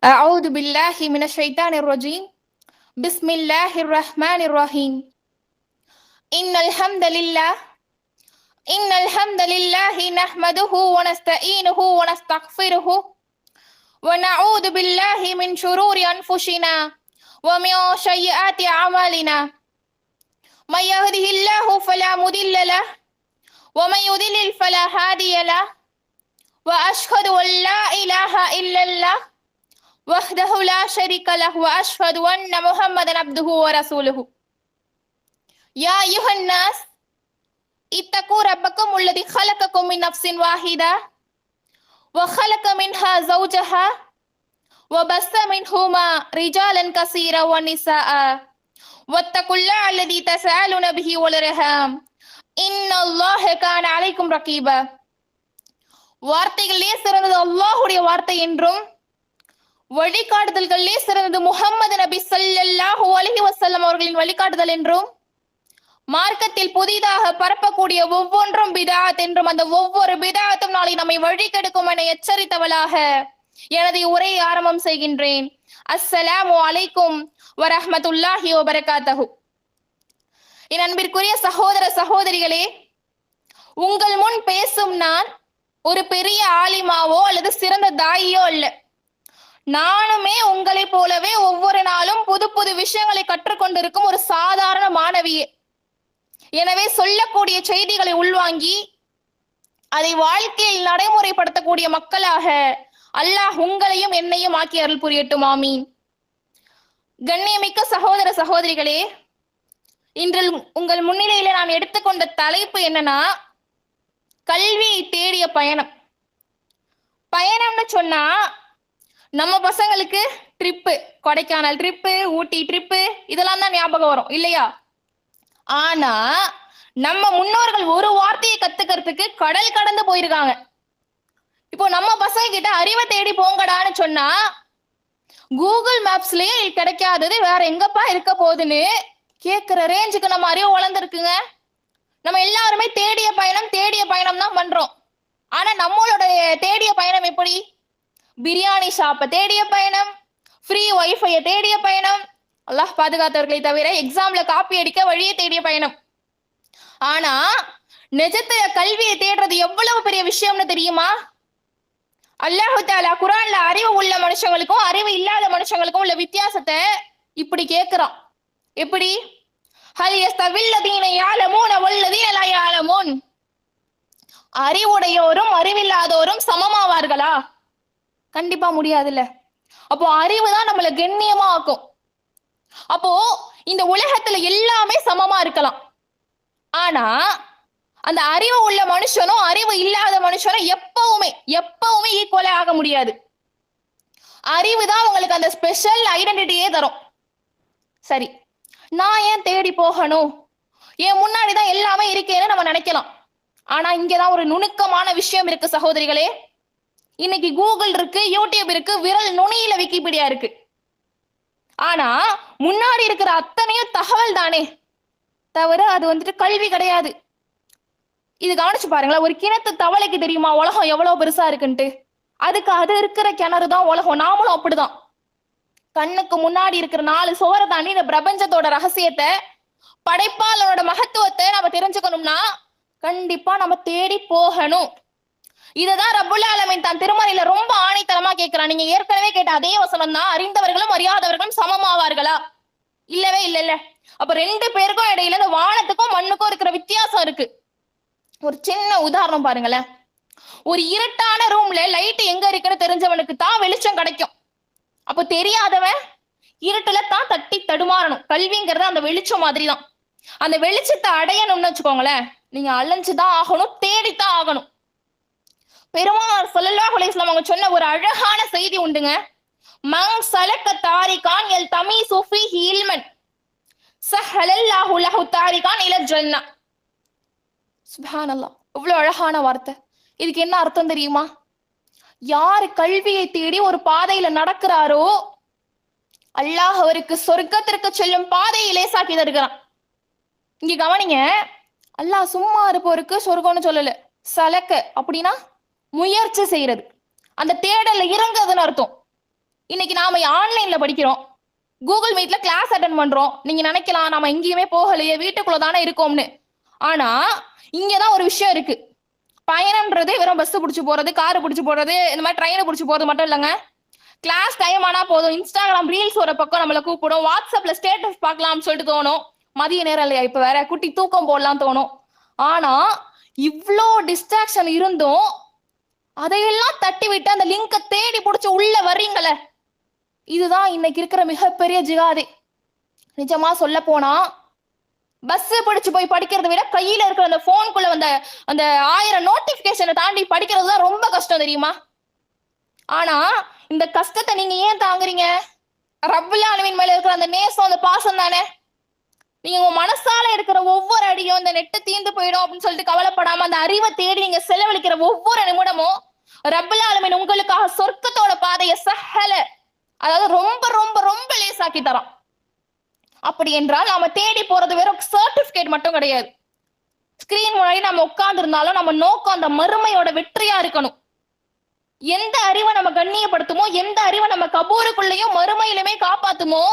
أعوذ بالله من الشيطان الرجيم. بسم الله الرحمن الرحيم. إن الحمد لله إن الحمد لله نحمده ونستعينه ونستغفره ونعوذ بالله من شرور أنفسنا ومن سيئات أعمالنا. من يهده الله فلا مضل له ومن يضلل فلا هادي له وأشهد أن لا إله إلا الله وحده لا شريك له وأشهد أن محمدا عبده ورسوله. يا أيها الناس اتقوا ربكم الذي خلقكم من نفس واحدة وخلق منها زوجها وبث منهما رجالا كثيرا ونساء واتقوا الله الذي تساءلون به والأرحام إن الله كان عليكم رقيبا. வார்த்தைகளிலே சிறந்தது அல்லாஹ்வுடைய வார்த்தை என்றும் வழிகாட்டுதல்களிலே சிறந்தது முஹம்மது நபி ஸல்லல்லாஹு அலைஹி வஸல்லம் அவர்களின் வழிகாட்டுதல் என்றும் மார்க்கத்தில் புதிதாக பரப்பக்கூடிய ஒவ்வொன்றும் பிதாத் என்றும் அந்த ஒவ்வொரு பிதாத்தும் நாளை நம்மை வழி கெடுக்கும் என எச்சரித்தவளாக எனது உரையை ஆரம்பம் செய்கின்றேன். அஸ்ஸலாமு அலைக்கும் வரஹ்மத்துல்லாஹி வபரகாத்தஹு. என் அன்பிற்குரிய சகோதர சகோதரிகளே, உங்கள் முன் பேசும் நான் ஒரு பெரிய ஆலிமாவோ அல்லது சிறந்த தாயியோ அல்ல. நானுமே உங்களை போலவே ஒவ்வொரு நாளும் புது புது விஷயங்களை கற்றுக்கொண்டிருக்கும் ஒரு சாதாரண மாணவியே. எனவே சொல்லக்கூடிய செய்திகளை உள்வாங்கி அதை வாழ்க்கையில் நடைமுறைப்படுத்தக்கூடிய மக்களாக அல்லாஹ் உங்களையும் என்னையும் ஆக்கி அருள் புரியட்டும், ஆமீன். கண்ணியமிக்க சகோதர சகோதரிகளே, இன்று உங்கள் முன்னிலையில நான் எடுத்துக்கொண்ட தலைப்பு என்னன்னா, கல்வியை தேடிய பயணம். பயணம்னு சொன்னா நம்ம பசங்களுக்கு ட்ரிப்பு, கொடைக்கானல் ட்ரிப்பு, ஊட்டி ட்ரிப்பு, இதெல்லாம் தான் ஞாபகம் வரும் இல்லையா? ஆனா நம்ம முன்னோர்கள் ஒரு வார்த்தையை கத்துக்கிறதுக்கு கடல் கடந்து போயிருக்காங்க. இப்போ நம்ம பசங்க கிட்ட அறிவை தேடி போங்கடான்னு சொன்னா கூகுள் மேப்ஸ்லயே கிடைக்காதது வேற எங்கப்பா இருக்க போகுதுன்னு கேட்கிற ரேஞ்சுக்கு நம்ம அறிவு வளர்ந்துருக்குங்க. நம்ம எல்லாருமே தேடிய பயணம் தான் பண்றோம். ஆனா நம்மளுடைய தேடிய பயணம் எப்படி? பிரியாணி ஷாப்பை தேடிய பயணம், ஃப்ரீ வைஃபைய தேடிய பயணம், அல்லாஹ் பாதுகாத்தவர்களை தவிர எக்ஸாம்ல காப்பி அடிக்க வழியை தேடிய பயணம். ஆனா நிஜத்தை கல்வியை தேடுறது எவ்வளவு பெரிய விஷயம்னு தெரியுமா? அல்லாஹு தஆலா குர்ஆன்ல அறிவு உள்ள மனுஷங்களுக்கும் அறிவு இல்லாத மனுஷங்களுக்கும் உள்ள வித்தியாசத்தை இப்படி கேட்கிறான். எப்படி? ஹல் யஸ்தவில்லதீன யஅலமூன வல்லதீன லா யஅலமூன். அறிவுடையோரும் அறிவில்லாதோரும் சமமாவார்களா? கண்டிப்பா முடியாதுல்ல. அப்போ அறிவு தான் நம்மள கண்ணியமா ஆக்கும். அப்போ இந்த உலகத்துல எல்லாமே சமமா இருக்கலாம். ஆனா அந்த அறிவு உள்ள மனுஷனும் அறிவு இல்லாத மனுஷனும் எப்பவுமே ஈக்குவலா ஆக முடியாது. அறிவு தான் உங்களுக்கு அந்த ஸ்பெஷல் ஐடென்டிட்டியே தரும். சரி, நான் ஏன் தேடி போகணும்? என் முன்னாடிதான் எல்லாமே இருக்கேன்னு நம்ம நினைக்கலாம். ஆனா இங்கதான் ஒரு நுணுக்கமான விஷயம் இருக்கு சகோதரிகளே. இன்னைக்கு கூகுள் இருக்கு, யூடியூப் இருக்கு, விரல் நுனியில விக்கிபீடியா இருக்கு. ஆனா முன்னாடி இருக்கிற அத்தனையும் தகவல் தானே தவிர அது வந்துட்டு கல்வி கிடையாது. இது கவனிச்சு பாருங்களேன். ஒரு கிணத்து தவளைக்கு தெரியுமா உலகம் எவ்வளவு பெருசா இருக்குன்ட்டு? அதுக்கு அது இருக்கிற கிணறு தான் உலகம். நாமளும் அப்படிதான். கண்ணுக்கு முன்னாடி இருக்கிற 4 சுவரை தாண்டி இந்த பிரபஞ்சத்தோட ரகசியத்தை, படைப்பாளனோட மகத்துவத்தை நம்ம தெரிஞ்சுக்கணும்னா கண்டிப்பா நம்ம தேடி போகணும். இததான் ரப்புல் ஆலமீன் தான் திருமறையில ரொம்ப ஆணித்தரமா கேட்கிறான். நீங்க ஏற்கனவே கேட்ட அதே வசனம் தான், அறிந்தவர்களும் அறியாதவர்களும் சமமாவார்களா? இல்லவே இல்ல. அப்ப 2 பேருக்கும் இடையில இந்த வானத்துக்கும் மண்ணுக்கும் இருக்கிற வித்தியாசம் இருக்கு. ஒரு சின்ன உதாரணம் பாருங்களேன். ஒரு இருட்டான ரூம்ல லைட் எங்க இருக்குன்னு தெரிஞ்சவனுக்கு தான் வெளிச்சம் கிடைக்கும். அப்போ தெரியாதவன் இருட்டுல தான் தட்டி தடுமாறணும். கல்விங்கிறது அந்த வெளிச்சம் மாதிரி தான். அந்த வெளிச்சத்தை அடையணும்னு வச்சுக்கோங்களேன், நீங்க அலைஞ்சுதான் ஆகணும், தேடித்தான் ஆகணும். பெருமானார் ஸல்லல்லாஹு அலைஹி வஸல்லம் அவங்க சொன்ன ஒரு அழகான செய்தி உண்டுங்க. மன் சலக தாரிகான் எல் தமீசு ஃபீஹி இல்மன் ஸஹலல்லாஹு லஹு தாரிகான் இலல் ஜன்னah. சுப்ஹானல்லாஹ், இவ்வளவு அழகான வார்த்தை. இதுக்கு என்ன அர்த்தம் தெரியுமா? யாரு கல்வியை தேடி ஒரு பாதையில நடக்கிறாரோ அல்லாஹ் அவருக்கு சொர்க்கத்திற்கு செல்லும் பாதையை லேசாக்கி தருகிறான். இங்க கவனிங்க, அல்லாஹ் சும்மா இருப்பவருக்கு சொர்க்கம்னு சொல்லல. சலக்க அப்படின்னா முயற்சி செய்யறது, அந்த தேடல இறங்குறதுன்னு அர்த்தம். இன்னைக்கு நாம ஆன்லைன்ல படிக்கிறோம், கூகுள் மீட்ல கிளாஸ் அட்டன் பண்றோம். நீங்க நினைக்கலாம் நாம எங்கேயுமே போகலையே, வீட்டுக்குள்ள தானே இருக்கோம்னு. ஆனா இங்கதான் ஒரு விஷயம் இருக்கு. பயணம்ன்றது வெறும் பஸ் பிடிச்சு போறது, கார் பிடிச்சு போறது, இந்த மாதிரி ட்ரெயினை பிடிச்சு போறது மட்டும் இல்லைங்க. கிளாஸ் டைம் ஆனா போதும், இன்ஸ்டாகிராம் ரீல்ஸ் ஒரு பக்கம் நம்மள கூப்பிடும், வாட்ஸ்அப்ல ஸ்டேட்டஸ் பார்க்கலாம்னு சொல்லிட்டு தோணும். மதிய நேரம் இல்லையா, இப்ப வேற குட்டி தூக்கம் போடலாம் தோணும். ஆனா இவ்ளோ டிஸ்ட்ராக்ஷன் இருந்தும் அதையெல்லாம் தட்டி விட்டு அந்த லிங்க தேடி பிடிச்சு உள்ள வர்றீங்களே, இதுதான் இன்னைக்கு இருக்கிற மிகப்பெரிய ஜிகாதி. நிஜமா சொல்ல போனா பஸ் பிடிச்சு போய் படிக்கிறத விட கையில இருக்கிற அந்த போனுக்குள்ள வந்த அந்த 1000 நோட்டிபிகேஷனை தாண்டி படிக்கிறது தான் ரொம்ப கஷ்டம் தெரியுமா? ஆனா இந்த கஷ்டத்தை நீங்க ஏன் தாங்குறீங்க? ரப்புல் ஆலமீன் மேல இருக்கிற அந்த நேசம், அந்த பாசம் தானே. நீங்க உங்க மனசால எடுக்கிற ஒவ்வொரு அடியும் இந்த நெட்டு தீந்து போயிடும் அப்படின்னு சொல்லிட்டு கவலைப்படாம அந்த அறிவை தேடி நீங்க செலவழிக்கிற ஒவ்வொரு நிமிடமும் ரப்புல் ஆலமீன் உங்களுக்காக சொர்க்கத்தோட பாதையை சஹல, அதாவது ரொம்ப ரொம்ப ரொம்ப லேசாக்கி தரோம். அப்படி என்றால் நாம தேடி போறது வெறும் சர்டிபிகேட் மட்டும் கிடையாது. ஸ்கிரீன் முன்னாடி நம்ம உட்கார்ந்து இருந்தாலும் நம்ம நோக்கம் அந்த மறுமையோட வெற்றியா இருக்கணும். எந்த அறிவை நம்ம கண்ணியப்படுத்துமோ, எந்த அறிவை நம்ம கபூருக்குள்ளேயும் மறுமையிலுமே காப்பாத்துமோ,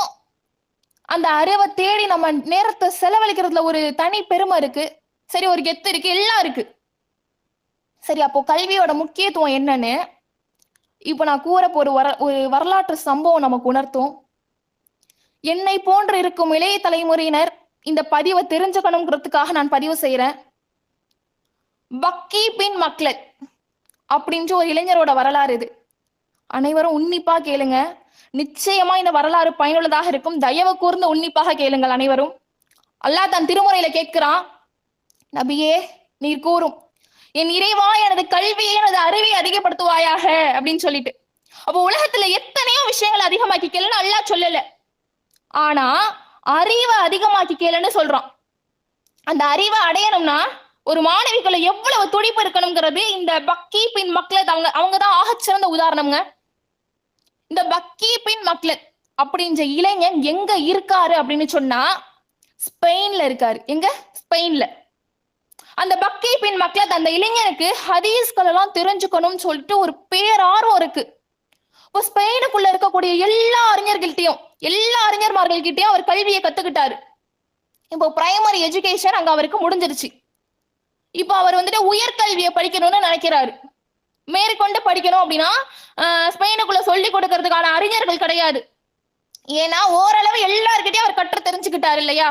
அந்த அறிவை தேடி நம்ம நேரத்தை செலவழிக்கிறதுல ஒரு தனி பெருமை இருக்கு. சரி, ஒரு கெத்து இருக்கு, எல்லாம் இருக்கு. சரி, அப்போ கல்வியோட முக்கியத்துவம் என்னன்னு இப்ப நான் கூறப்போ ஒரு வரலாற்று சம்பவம் நமக்கு உணர்த்தும். என்னை போன்று இருக்கும் இளைய தலைமுறையினர் இந்த பதிவை தெரிஞ்சுக்கணுங்கிறதுக்காக நான் பதிவு செய்யறேன். பக்கி பின் மக்லத் அப்படின்ற ஒரு இளைஞரோட வரலாறு இது. அனைவரும் உன்னிப்பா கேளுங்க, நிச்சயமா இந்த வரலாறு பயனுள்ளதாக இருக்கும். தயவு கூர்ந்து உன்னிப்பாக கேளுங்கள் அனைவரும். அல்லாஹ் தன் திருமுறையில கேட்கிறான், நபியே நீர் கூறும், என் இறைவா எனது கல்வியை எனது அறிவை அதிகப்படுத்துவாயாக அப்படின்னு சொல்லிட்டு. அப்போ உலகத்துல எத்தனையோ விஷயங்கள் அதிகமாக்கி கேளுன்னு அல்லாஹ் சொல்லல, ஆனா அறிவை அதிகமாக்கி கேளுன்னு சொல்றான். அந்த அறிவை அடையணும்னா ஒரு மாணவிக்குள்ள எவ்வளவு துடிப்பு இருக்கணுங்கிறது இந்த பக்கி பின் மக்லத் அவங்கதான் ஆகச்சிறந்த உதாரணம்ங்க. இந்த பக்கி பின் மக்லத் அப்படின்ற இளைஞன் எங்க இருக்காரு அப்படின்னு சொன்னா ஸ்பெயின்ல இருக்காரு. எங்க? ஸ்பெயின்ல. அந்த பக்கி பின் மக்லத் அந்த இளைஞனுக்கு ஹதீஸ்கள் எல்லாம் தெரிஞ்சுக்கணும்னு சொல்லிட்டு ஒரு பேரார்வம் இருக்கு. இப்போ ஸ்பெயினுக்குள்ள இருக்கக்கூடிய எல்லா அறிஞர்மார்கள்கிட்டயும் அவர் கல்வியை கத்துக்கிட்டாரு. இப்போ பிரைமரி எஜுகேஷன் அங்க அவருக்கு முடிஞ்சிருச்சு. இப்போ அவர் வந்துட்டு உயர்கல்வியை படிக்கணும்னு நினைக்கிறாரு. மேற்கொண்டு படிக்கணும் அப்படின்னா ஸ்பெயினுக்குள்ள சொல்லி கொடுக்கறதுக்கான அறிஞர்கள் கிடையாது. ஏன்னா ஓரளவு எல்லார்கிட்டயும் அவர் கற்று தெரிஞ்சுக்கிட்டாரு இல்லையா?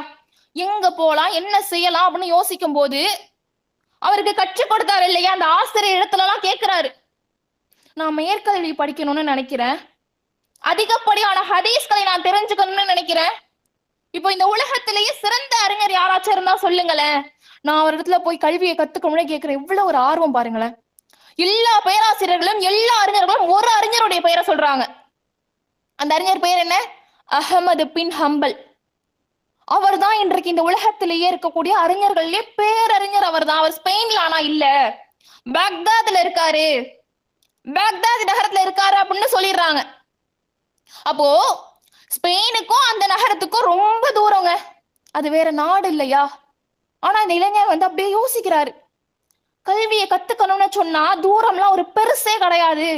எங்க போலாம், என்ன செய்யலாம் அப்படின்னு யோசிக்கும் போது அவருக்கு கற்றுக் கொடுத்தாரு இல்லையா, அந்த ஆசிரியர் இடத்துல எல்லாம் கேட்கிறாரு, நான் மேற்கல்வி படிக்கணும்னு நினைக்கிறேன், அதிகப்படியான ஹதீஸ்களை நான் தெரிஞ்சுக்கணும்னு நினைக்கிறேன். இப்போ இந்த உலகத்திலேயே சிறந்த அறிஞர் யாராச்சும் இருந்தா சொல்லுங்களேன், நான் ஒரு இடத்துல போய் கல்வியை கத்துக்கணும்னு கேட்கிறேன். இவ்வளவு ஒரு ஆர்வம் பாருங்களேன். எல்லா பேராசிரியர்களும் எல்லா அறிஞர்களும் ஒரு அறிஞருடைய பெயரை சொல்றாங்க. அந்த அறிஞர் பெயர் என்ன? அஹமது பின் ஹம்பல். அவர் தான் இன்றைக்கு இந்த உலகத்திலேயே இருக்கக்கூடிய அறிஞர்களே பேரறிஞர். அவர் தான். அவர் ஸ்பெயின்ல ஆனா இல்ல, பாக்தாத்ல இருக்காரு, பாக்தாத் நகரத்துல இருக்காரு அப்படின்னு சொல்லிடுறாங்க. அப்போ ஸ்பெயினுக்கும் அந்த நகரத்துக்கும் ரொம்ப தூரங்க, அது வேற நாடு இல்லையா? ஆனா இந்த இளைஞர் வந்து அப்படியே யோசிக்கிறாரு, கல்வியை கத்துக்கணும்னு சொன்னா தூரம்லாம் ஒரு பெருசே கிடையாது,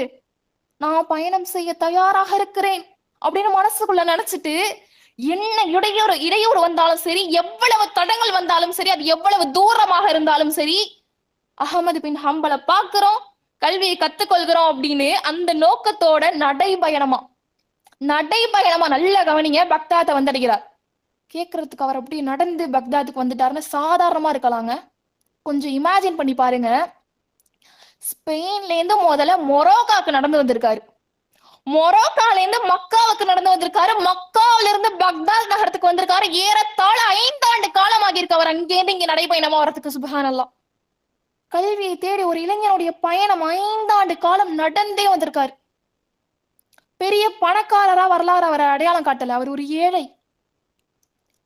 நான் பயணம் செய்ய தயாராக இருக்கிறேன் அப்படின்னு மனசுக்குள்ள நினைச்சிட்டு என்ன இடையூறு வந்தாலும் சரி, எவ்வளவு தடங்கள் வந்தாலும் சரி, அது எவ்வளவு தூரமாக இருந்தாலும் சரி, அகமது பின் ஹம்பலை பாக்குறோம், கல்வியை கத்துக்கொள்கிறோம் அப்படின்னு அந்த நோக்கத்தோட நடைபயணமா நல்ல கவனிங்க, பக்தாத்தை வந்தடைகிறார். கேட்கறதுக்கு அவர் அப்படி நடந்து பக்தாதுக்கு வந்துட்டாருன்னு சாதாரணமா இருக்கலாங்க. கொஞ்சம் இமேஜின் பண்ணி பாருங்க. ஸ்பெயின்ல இருந்து முதல்ல மொரோக்காக்கு நடந்து வந்திருக்காரு, மொரோக்கால இருந்து மக்காவுக்கு நடந்து வந்திருக்காரு, மக்காவில இருந்து பக்தாத் நகரத்துக்கு வந்திருக்காரு. ஏறத்தாழ 5 ஆண்டு காலமாகி இருக்கு அவர் அங்கேருந்து இங்க நடைபயணமா வரத்துக்கு. சுப்ஹானல்லாஹ். கல்வியை தேடி ஒரு இளைஞனுடைய பயணம் 5 ஆண்டு காலம் நடந்தே வந்திருக்காரு. பெரிய பணக்காரரா வரலாறு அவரை அடையாளம் காட்டல, அவர் ஒரு ஏழை.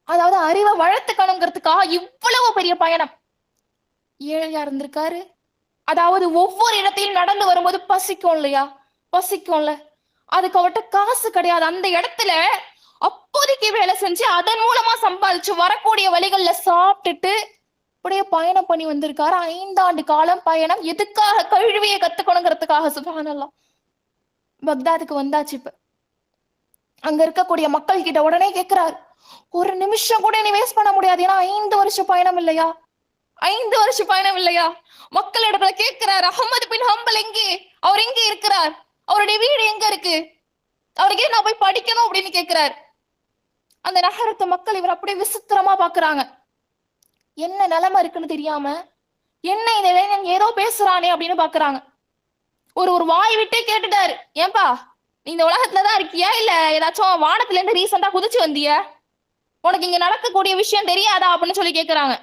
அதாவது அறிவை வளர்த்துக்கணுங்கிறதுக்காக இவ்வளவு பெரிய பயணம். ஏழையா இருந்திருக்காரு. அதாவது ஒவ்வொரு இடத்தையும் நடந்து வரும்போது பசிக்கும்ல, அதுக்கு அவர்கிட்ட காசு கிடையாது. அந்த இடத்துல அப்போதைக்கு வேலை செஞ்சு அதன் மூலமா சம்பாதிச்சு வரக்கூடிய வழிகள்ல சாப்பிட்டுட்டு அப்படியே பயணம் பண்ணி வந்திருக்காரு. 5 ஆண்டு காலம் பயணம். எதுக்காக? கல்வியை கத்துக்கணுங்கிறதுக்காக. சுப்ஹானல்லாஹ். பக்தாதுக்கு வந்தாச்சு. இப்ப அங்க இருக்கக்கூடிய மக்கள் கிட்ட உடனே கேட்கிறார், ஒரு நிமிஷம் கூட நீ வேஸ்ட் பண்ண முடியாது, ஏன்னா 5 வருஷ பயணம் இல்லையா, 5 வருஷ பயணம் இல்லையா. மக்களிடத்துல கேட்கிறார், அஹமது பின் ஹம்பல் எங்கே, அவர் எங்கே இருக்கிறார், அவருடைய வீடு எங்க இருக்கு, அவருக்கு நான் போய் படிக்கணும் அப்படின்னு கேட்கிறார். அந்த நகரத்து மக்கள் இவர் அப்படியே விசித்திரமா பாக்குறாங்க. என்ன நிலைமை இருக்குன்னு தெரியாம, என்ன இந்த இளைஞன் ஏதோ பேசுறானே அப்படின்னு பாக்குறாங்க. ஒரு வாய் விட்டே கேட்டுட்டாரு, ஏன்பா நீ இந்த உலகத்துலதான் இருக்கியா, இல்ல ஏதாச்சும் வானத்துல இருந்து ரீசெண்டா குதிச்சு வந்திய, உனக்கு இங்க நடக்கக்கூடிய விஷயம் தெரியாதா அப்படின்னு சொல்லி கேக்குறாங்க.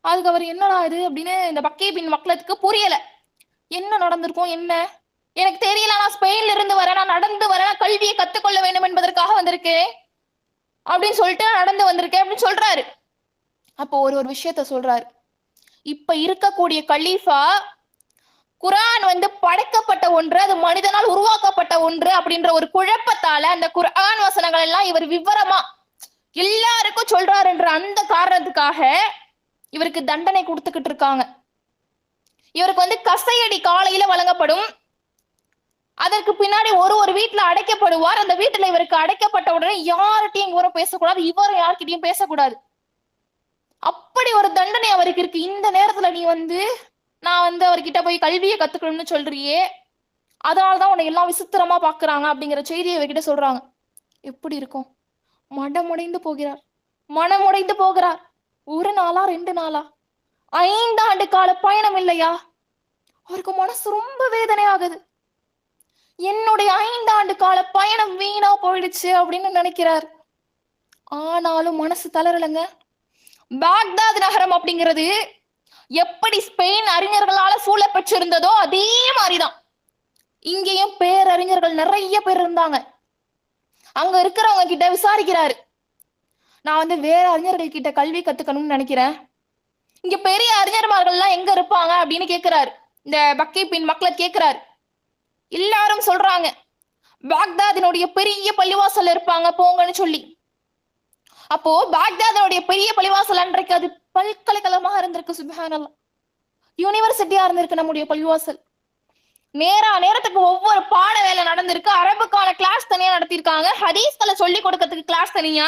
அதுக்கு அவர் என்னடா இது அப்படின்னு இந்த பக்கே பின் மக்களுக்கு புரியல. என்ன நடந்திருக்கும், என்ன எனக்கு தெரியல, நான் ஸ்பெயின்ல இருந்து வரேன், நான் நடந்து வரேன், நான் கல்வியை கத்துக்கொள்ள வேண்டும் என்பதற்காக வந்திருக்கேன் அப்படின்னு சொல்லிட்டு நடந்து வந்திருக்கேன் அப்படின்னு சொல்றாரு. அப்போ ஒரு விஷயத்த சொல்றாரு, இப்ப இருக்கக்கூடிய கலீஃபா குர்ஆன் படைக்கப்பட்ட ஒன்று, அது மனிதனால் உருவாக்கப்பட்ட ஒன்று அப்படின்ற ஒரு குழப்பத்தால அந்த குர்ஆன் வசனங்கள் எல்லாம் இவர் விவரமா எல்லாருக்கும் சொல்றாருன்ற அந்த காரணத்துக்காக இவருக்கு தண்டனை கொடுத்துக்கிட்டு இருக்காங்க. இவருக்கு கசையடி காலையில வழங்கப்படும், அதற்கு பின்னாடி ஒரு வீட்டுல அடைக்கப்படுவார். அந்த வீட்டுல இவருக்கு அடைக்கப்பட்ட உடனே யார்கிட்டையும் இவரும் பேசக்கூடாது, இவரும் யார்கிட்டையும் பேசக்கூடாது. அப்படி ஒரு தண்டனை அவருக்கு இருக்கு. இந்த நேரத்துல நீ நான் அவர்கிட்ட போய் கல்வியை கத்துக்கணும்னு சொல்றியே, அதனாலதான் உன்னை எல்லாம் விசித்திரமா பாக்குறாங்க அப்படிங்கிற செய்தியை இவர்கிட்ட சொல்றாங்க. எப்படி இருக்கும், மனமுடைந்து போகிறார். 1 நாளா 2 நாளா 5 ஆண்டு கால பயணம் இல்லையா. அவருக்கு மனசு ரொம்ப வேதனை ஆகுது. என்னுடைய 5 ஆண்டு கால பயணம் வீணா போயிடுச்சு அப்படின்னு நினைக்கிறார். ஆனாலும் மனசு தளரலங்க. பாக்தாத் நகரம் அப்படிங்கிறது எப்படி ஸ்பெயின் அறிஞர்களால சூழ பெற்றிருந்ததோ அதே மாதிரிதான் இங்கேயும் பேரறிஞர்கள் நிறைய பேர் இருந்தாங்க. அங்க இருக்கிறவங்க கிட்ட விசாரிக்கிறாரு, நான் வேற அறிஞர்கள் கிட்ட கல்வி கத்துக்கணும்னு நினைக்கிறேன், இங்க பெரிய அறிஞர்மார்கள் எல்லாம் எங்க இருப்பாங்க அப்படின்னு கேட்கிறாரு. இந்த பக்கே பின் மக்களை கேட்கிறாரு. எல்லாரும் சொல்றாங்க, பாக்தாதினுடைய பெரிய பள்ளிவாசல் இருப்பாங்க, போங்கன்னு சொல்லி. அப்போ பாக்தாதனுடைய பெரிய பள்ளிவாசல் அன்றைக்கு அது பல்கலைக்கழகமாக இருந்திருக்கு. சுப்ஹானல்லாஹ், யூனிவர்சிட்டியா இருந்திருக்கு நம்முடைய பள்ளிவாசல். நேரத்துக்கு ஒவ்வொரு பாட வேலை நடந்திருக்கு. அரபுக்கான கிளாஸ் தனியா நடத்திருக்காங்க, ஹதீஸ்களை சொல்லி கொடுக்கறதுக்கு கிளாஸ் தனியா,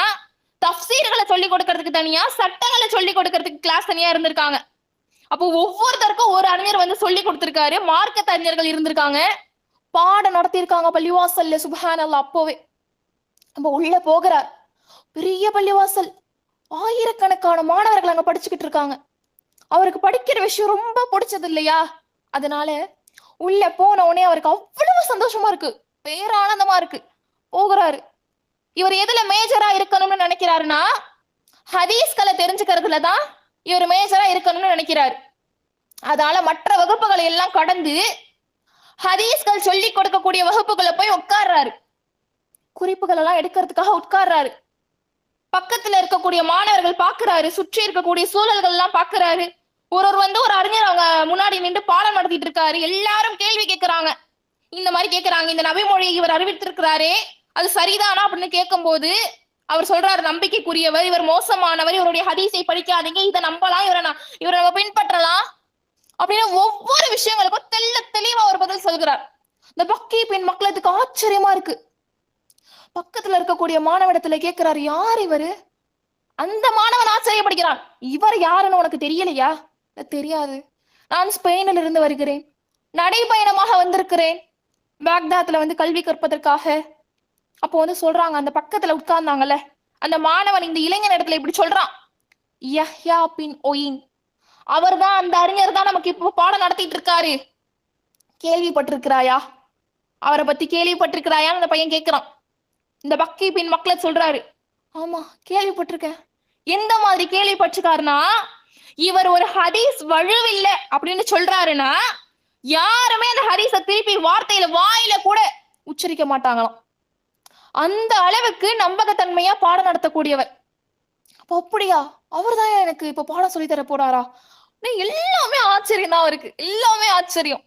தஃப்சீர்களை சொல்லி கொடுக்கறதுக்கு தனியா, சட்டங்களை சொல்லி கொடுக்கறதுக்கு கிளாஸ் தனியா இருந்திருக்காங்க. அப்போ ஒவ்வொருத்தருக்கும் ஒரு அறிஞர் சொல்லி கொடுத்திருக்காரு. மார்க்கத் அறிஞர்கள் இருந்திருக்காங்க, பாடம் நடத்தியிருக்காங்க பள்ளிவாசல்ல. சுப்ஹானல்லாஹ், அப்போவே நம்ம உள்ள போகிறார். பெரிய பள்ளிவாசல், ஆயிரக்கணக்கான மாணவர்கள் அங்க படிச்சுக்கிட்டு இருக்காங்க. அவருக்கு படிக்கிற விஷயம் ரொம்ப பிடிச்சது இல்லையா, அதனால உள்ள போன உடனே அவருக்கு அவ்வளவு சந்தோஷமா இருக்கு, பேரானந்தமா இருக்கு. போகிறாரு. இவர் எதுல மேஜரா இருக்கணும்னு நினைக்கிறாருன்னா, ஹதீஸ்களை தெரிஞ்சுக்கிறதுலதான் இவர் மேஜரா இருக்கணும்னு நினைக்கிறாரு. அதனால மற்ற வகுப்புகளை எல்லாம் கடந்து ஹதீஸ்கள் சொல்லி கொடுக்கக்கூடிய வகுப்புகளை போய் உட்கார்றாரு. குறிப்புகள் எல்லாம் எடுக்கிறதுக்காக உட்கார்றாரு. பக்கத்துல இருக்கக்கூடிய மாணவர்கள் பாக்குறாரு, சுற்றி இருக்கக்கூடிய சூழல்கள் எல்லாம் பாக்குறாரு. ஒரு அறிஞர் அவங்க முன்னாடி நின்று பாடம் நடத்திட்டு இருக்காரு. எல்லாரும் கேள்வி கேட்கிறாங்க. இந்த மாதிரி கேட்கிறாங்க, இந்த நபி மொழியை இவர் அறிவித்திருக்கிறாரே அது சரிதானா அப்படின்னு கேட்கும் போது அவர் சொல்றாரு, நம்பிக்கைக்குரியவர், இவர் மோசமானவர், இவருடைய ஹதீஸை படிக்காதீங்க, இதை நம்பலாம், இவரை நம்ம பின்பற்றலாம் அப்படின்னு ஒவ்வொரு விஷயங்களுக்கும் தெளிவா ஒரு பதில் சொல்கிறார். இந்த பக்கே பின் மக்களுக்கு ஆச்சரியமா இருக்கு. பக்கத்துல இருக்கக்கூடிய மாணவனிடத்துல கேட்கிறாரு, யார் இவரு? அந்த மாணவன் ஆச்சரியப்படுகிறான், இவர் யாருன்னு உனக்கு தெரியலையா? தெரியாது, நான் ஸ்பெயினில் இருந்து வருகிறேன், நடைபயணமாக வந்திருக்கிறேன், பாக்தாத்ல கல்வி கற்பதற்காக. அப்போ சொல்றாங்க, அந்த பக்கத்துல உட்கார்ந்தாங்கல்ல அந்த மாணவன் இந்த இளைஞன் இடத்துல இப்படி சொல்றான், யஹ்யா பின் ஒயின், அவர் தான், அந்த அறிஞர் தான் நமக்கு இப்போ பாடம் நடத்திட்டு இருக்காரு, கேள்விப்பட்டிருக்கிறாயா? அவரை பத்தி கேள்விப்பட்டிருக்கிறாயான்னு அந்த பையன் கேட்கிறான். இந்த பக்கே பின் மக்களை சொல்றாரு, ஆமா கேள்விப்பட்டிருக்கேன். எந்த மாதிரி கேள்விப்பட்டிருக்காருன்னா, இவர் ஒரு ஹதீஸ் வழுவில்ல அப்படின்னு சொல்றாருன்னா யாருமே அந்த ஹதீஸை திருப்பி வார்த்தையில வாயில கூட உச்சரிக்க மாட்டாங்களாம். அந்த அளவுக்கு நம்பகத்தன்மையா பாடம் நடத்தக்கூடியவர். அப்போ அப்படியா, அவர் தான் எனக்கு இப்ப பாடம் சொல்லி தர போறாரா? எல்லாமே ஆச்சரியம் தான் அவருக்கு, எல்லாமே ஆச்சரியம்.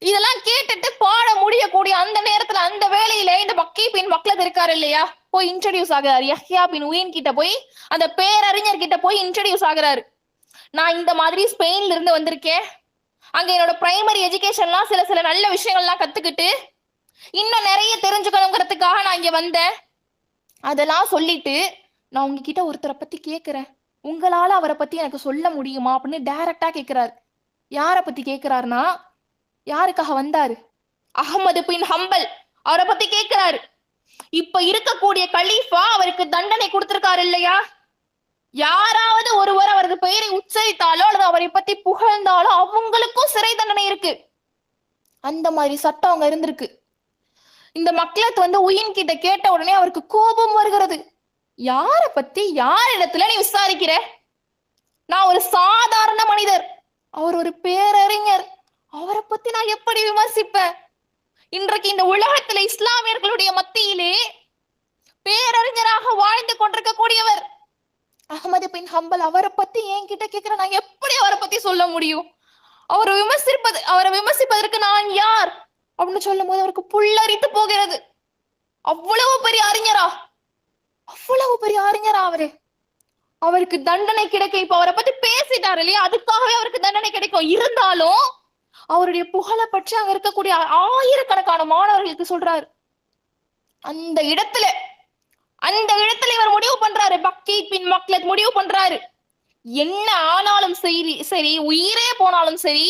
இதெல்லாம் கேட்டுட்டு பாட முடியக்கூடிய அந்த நேரத்துல அந்த வேலையில இந்த பக்கே பின் மக்கள் இருக்காரு இல்லையா, போய் இன்ட்ரடியூஸ் ஆகிறாரு. யஹ்யா பின் உயின் கிட்ட போய், அந்த பேரறிஞர் கிட்ட போய் இன்ட்ரடியூஸ் ஆகுறாரு. நான் இந்த மாதிரி ஸ்பெயின்ல இருந்து வந்திருக்கேன், அங்க என்னோட பிரைமரி எஜுகேஷன்லாம் சில நல்ல விஷயங்கள்லாம் கத்துக்கிட்டு இன்னும் நிறைய தெரிஞ்சுக்கணுங்கிறதுக்காக நான் இங்க வந்தேன். அதெல்லாம் சொல்லிட்டு நான் உங்ககிட்ட ஒருத்தரை பத்தி கேட்கிறேன், உங்களால அவரை பத்தி எனக்கு சொல்ல முடியுமா அப்படின்னு டைரக்டா கேட்கிறாரு. யாரை பத்தி கேட்கிறாருன்னா, யாருக்காக வந்தாரு? அகமது பின் ஹம்பல் அவரை பத்தி கேட்கிறாரு. இப்ப இருக்கக்கூடிய கலீஃபா அவருக்கு தண்டனை கொடுத்திருக்காரு இல்லையா? யாராவது ஒருவர் அவரது பெயரை உச்சரித்தாலோ அல்லது அவரை பத்தி புகழ்ந்தாலோ அவங்களுக்கும் சிறை தண்டனை இருக்கு. அந்த மாதிரி சட்டம் அங்க இருந்திருக்கு. இந்த மக்களத்து உயின் கிட்ட கேட்ட உடனே அவருக்கு கோபம் வருகிறது. யார பத்தி யாரிடத்துல நீ விசாரிக்கிற? நான் ஒரு சாதாரண மனிதர், அவர் ஒரு பேரறிஞர், அவரை பத்தி நான் எப்படி விமர்சிப்பேன்? இன்றைக்கு இந்த உலகத்துல இஸ்லாமியர்களுடைய மத்தியிலே பேரறிஞராக வாழ்ந்து கொண்டிருக்கக்கூடியவர் அகமது பின் ஹம்பல், அவரை பத்தி என்கிட்ட கேட்கிற, நான் எப்படி அவரை பத்தி சொல்ல முடியும்? அவரை விமர்சிப்பதற்கு நான் யார் அப்படின்னு சொல்லும் போது அவருக்கு புல்லரித்து போகிறது. அவ்வளவு பெரிய அறிஞரா, அவ்வளவு பெரிய அறிஞரா அவரு. அவருக்கு தண்டனை கிடைக்கும். இப்ப அவரை பத்தி பேசிட்டாரு இல்லையா, அதுக்காகவே அவருக்கு தண்டனை கிடைக்கும். இருந்தாலும் அவருடைய புகழை பற்றி அங்க இருக்கக்கூடிய ஆயிரக்கணக்கான மாணவர்களுக்கு சொல்றாரு. அந்த இடத்துல இவர் முடிவு பண்றாரு, பக்கி பின் மக்லத் முடிவு பண்றாரு, என்ன ஆனாலும் சரி உயிரே போனாலும் சரி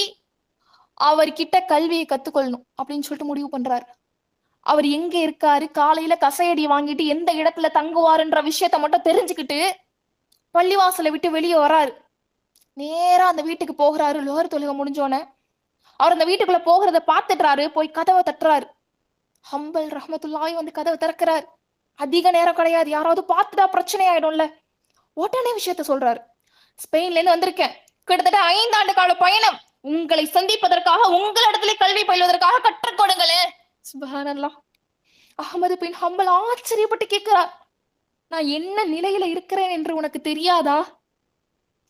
அவர்கிட்ட கல்வியை கத்துக்கொள்ளணும் அப்படின்னு சொல்லிட்டு முடிவு பண்றாரு. அவர் எங்க இருக்காரு, காலையில கசையடி வாங்கிட்டு எந்த இடத்துல தங்குவாருன்ற விஷயத்த மட்டும் தெரிஞ்சுக்கிட்டு பள்ளிவாசலை விட்டு வெளியே வராரு. நேரா அந்த வீட்டுக்கு போகிறாரு. லோகர் தொழுகை முடிஞ்சோன்னு அவர் அந்த வீட்டுக்குள்ள போகிறத பாத்துட்டாரு. போய் கதவை தட்டுறாரு. ஹம்பல் ரஹ்மத்துல்லாஹி கதவை திறக்கிறாரு. அதிக நேரம் கிடையாது, யாராவது பார்த்துட்டா பிரச்சனை ஆயிடும்ல. உடனே விஷயத்த சொல்றாரு. ஸ்பெயின்ல இருந்து வந்திருக்கேன், கிட்டத்தட்ட 5 ஆண்டு கால பயணம், உங்களை சந்திப்பதற்காக, உங்களிடத்திலே கல்வி பயில்வதற்காக கற்றுக் கொடுங்களே. சுப்ஹானல்லாஹ். அகமது பின் ஹம்பல் ஆச்சரியப்பட்டு கேட்கிறார், நான் என்ன நிலையில இருக்கிறேன் என்று உனக்கு தெரியாதா?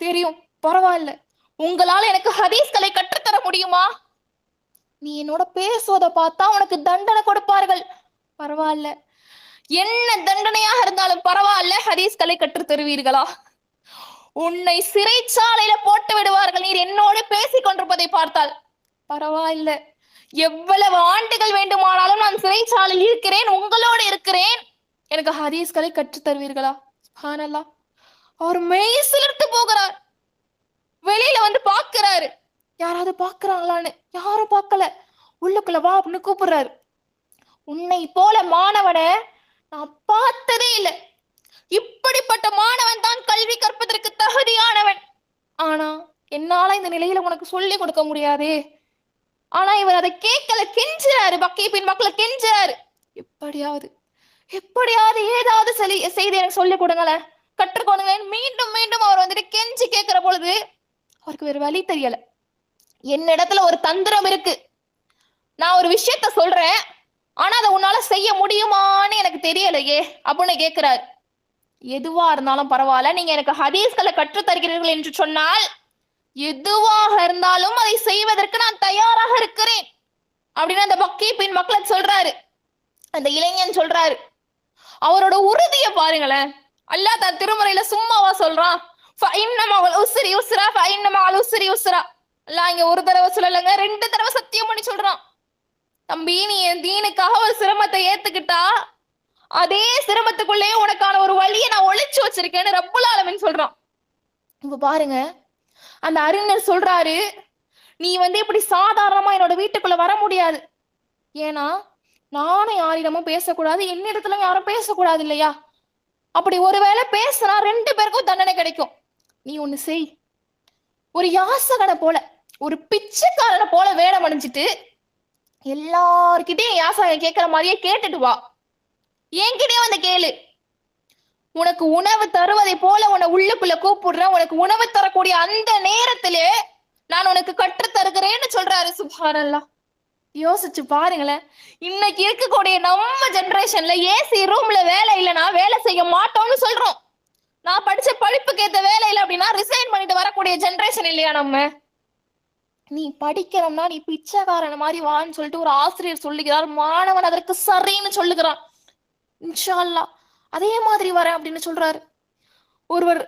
தெரியும், பரவாயில்ல, உங்களால எனக்கு ஹதீஸ்களை கற்றுத்தர முடியுமா? நீ என்னோட பேசுவதை பார்த்தா உனக்கு தண்டனை கொடுப்பார்கள், பரவாயில்ல, என்ன தண்டனையாக இருந்தாலும் பரவாயில்ல, ஹதீஸ்களை கற்றுத் தருவீர்களா? உன்னை சிறைச்சாலையில போட்டு விடுவார்கள் நீர் என்னோடு பேசிக் கொண்டிருப்பதை பார்த்தால், பரவாயில்ல, எவ்வளவு ஆண்டுகள் வேண்டுமானாலும் நான் சிறைச்சாலையில் இருக்கிறேன், உங்களோடு இருக்கிறேன், எனக்கு ஹதீஸ்களை கற்றுத் தருவீர்களா? சுப்ஹானல்லாஹ். அவர் மெய் சிலிர்த்து போகிறார். வெளியில பாக்குறாரு, யாராவது பாக்குறாங்களான்னு. யாரும் பார்க்கல. உள்ளுக்குள்ள வா அப்படின்னு கூப்பிடுறாரு. உன்னை போல மாணவனை நான் பார்த்ததே இல்லை. இப்படிப்பட்ட மாணவன் தான் கல்வி கற்பதற்கு தகுதியானவன். ஆனா என்னால இந்த நிலையில உனக்கு சொல்லி கொடுக்க முடியாதே. ஆனா இவர் அதை கேட்கல, கெஞ்சுறாரு. பக்கி பின் மக்களை கெஞ்சுறாரு, எப்படியாவது ஏதாவது செய்தி எனக்கு சொல்லி கொடுங்களேன், கற்றுக்கொடுங்களேன். மீண்டும் மீண்டும் அவர் கெஞ்சி கேட்கிற பொழுது அவருக்கு வேற வழி தெரியல. என்னிடத்துல ஒரு தந்திரம் இருக்கு, நான் ஒரு விஷயத்த சொல்றேன், ஆனா அதை உன்னால செய்ய முடியுமான்னு எனக்கு தெரியலையே அப்படின்னு கேட்கிறாரு. எதுவா இருந்தாலும் பரவாயில்ல, நீங்க எனக்கு ஹதீஸ்களை கற்றுத் தருகிறீர்கள் என்று சொன்னால் எதுவாக இருந்தாலும் அதை செய்வதற்கு நான் தயாராக இருக்கிறேன் அப்படின்னு அந்த பக்கி பின் மக்களை சொல்றாரு. அந்த இளைஞன் சொல்றாரு. அவரோட உறுதியை பாருங்களேன். அல்லாஹ் தன் திருமுறையில சும்மாவா சொல்றான், அல்லாஹ் இங்க ஒரு தடவை சொல்லலங்க, 2 தடவை சத்தியம் பண்ணி சொல்றான். தம்பி, நீ என் தீனுக்காக ஒரு சிரமத்தை ஏத்துக்கிட்டா அதே சிரமத்துக்குள்ளேயே உனக்கான ஒரு வழியை நான் ஒளிச்சு வச்சிருக்கேன்னு ரப்புல் ஆலமீன் சொல்றான். இப்ப பாருங்க, அந்த அறிஞர் சொல்றாரு, நீ இப்படி சாதாரணமா என்னோட வீட்டுக்குள்ள வர முடியாது. ஏன்னா நானும் யாரிடமும் பேசக்கூடாது, என்னிடத்துல யாரும் பேசக்கூடாது இல்லையா? அப்படி ஒருவேளை பேசினா 2 பேருக்கும் தண்டனை கிடைக்கும். நீ ஒண்ணு செய், ஒரு யாசகனை போல, ஒரு பிச்சைக்காரனை போல வேடம் அணிஞ்சிட்டு எல்லார்கிட்டையும் யாசகம் கேட்கிற மாதிரியே கேட்டுட்டு வா. என்கிட்டயே கேளு. உனக்கு உணவு தருவதை போல உன்னை உள்ளுக்குள்ள கூப்பிடுறேன். உனக்கு உணவு தரக்கூடிய அந்த நேரத்திலே நான் உனக்கு கற்றுத் தருகிறேன்னு சொல்றாரு. சுப்ஹானல்லாஹ். யோசிச்சு பாருங்களேன். இன்னைக்கு இருக்கக்கூடிய நம்ம ஜெனரேஷன்ல ஏசி ரூம்ல வேலை இல்லைன்னா வேலை செய்ய மாட்டோம்னு சொல்றோம். நான் படிச்ச படிப்புக்கு ஏத்த வேலை இல்லை அப்படின்னா ரிசைன் பண்ணிட்டு வரக்கூடிய ஜெனரேஷன் இல்லையா நம்ம? நீ படிக்கணும்னா நீ பிச்சைக்காரன மாதிரி வான்னு சொல்லிட்டு ஒரு ஆசிரியர் சொல்லுகிறார். மாணவன் அதற்கு சரின்னு சொல்லுகிறான். இன்ஷா அல்லாஹ் அதே மாதிரி வரேன் அப்படின்னு சொல்றாரு. ஒருவர்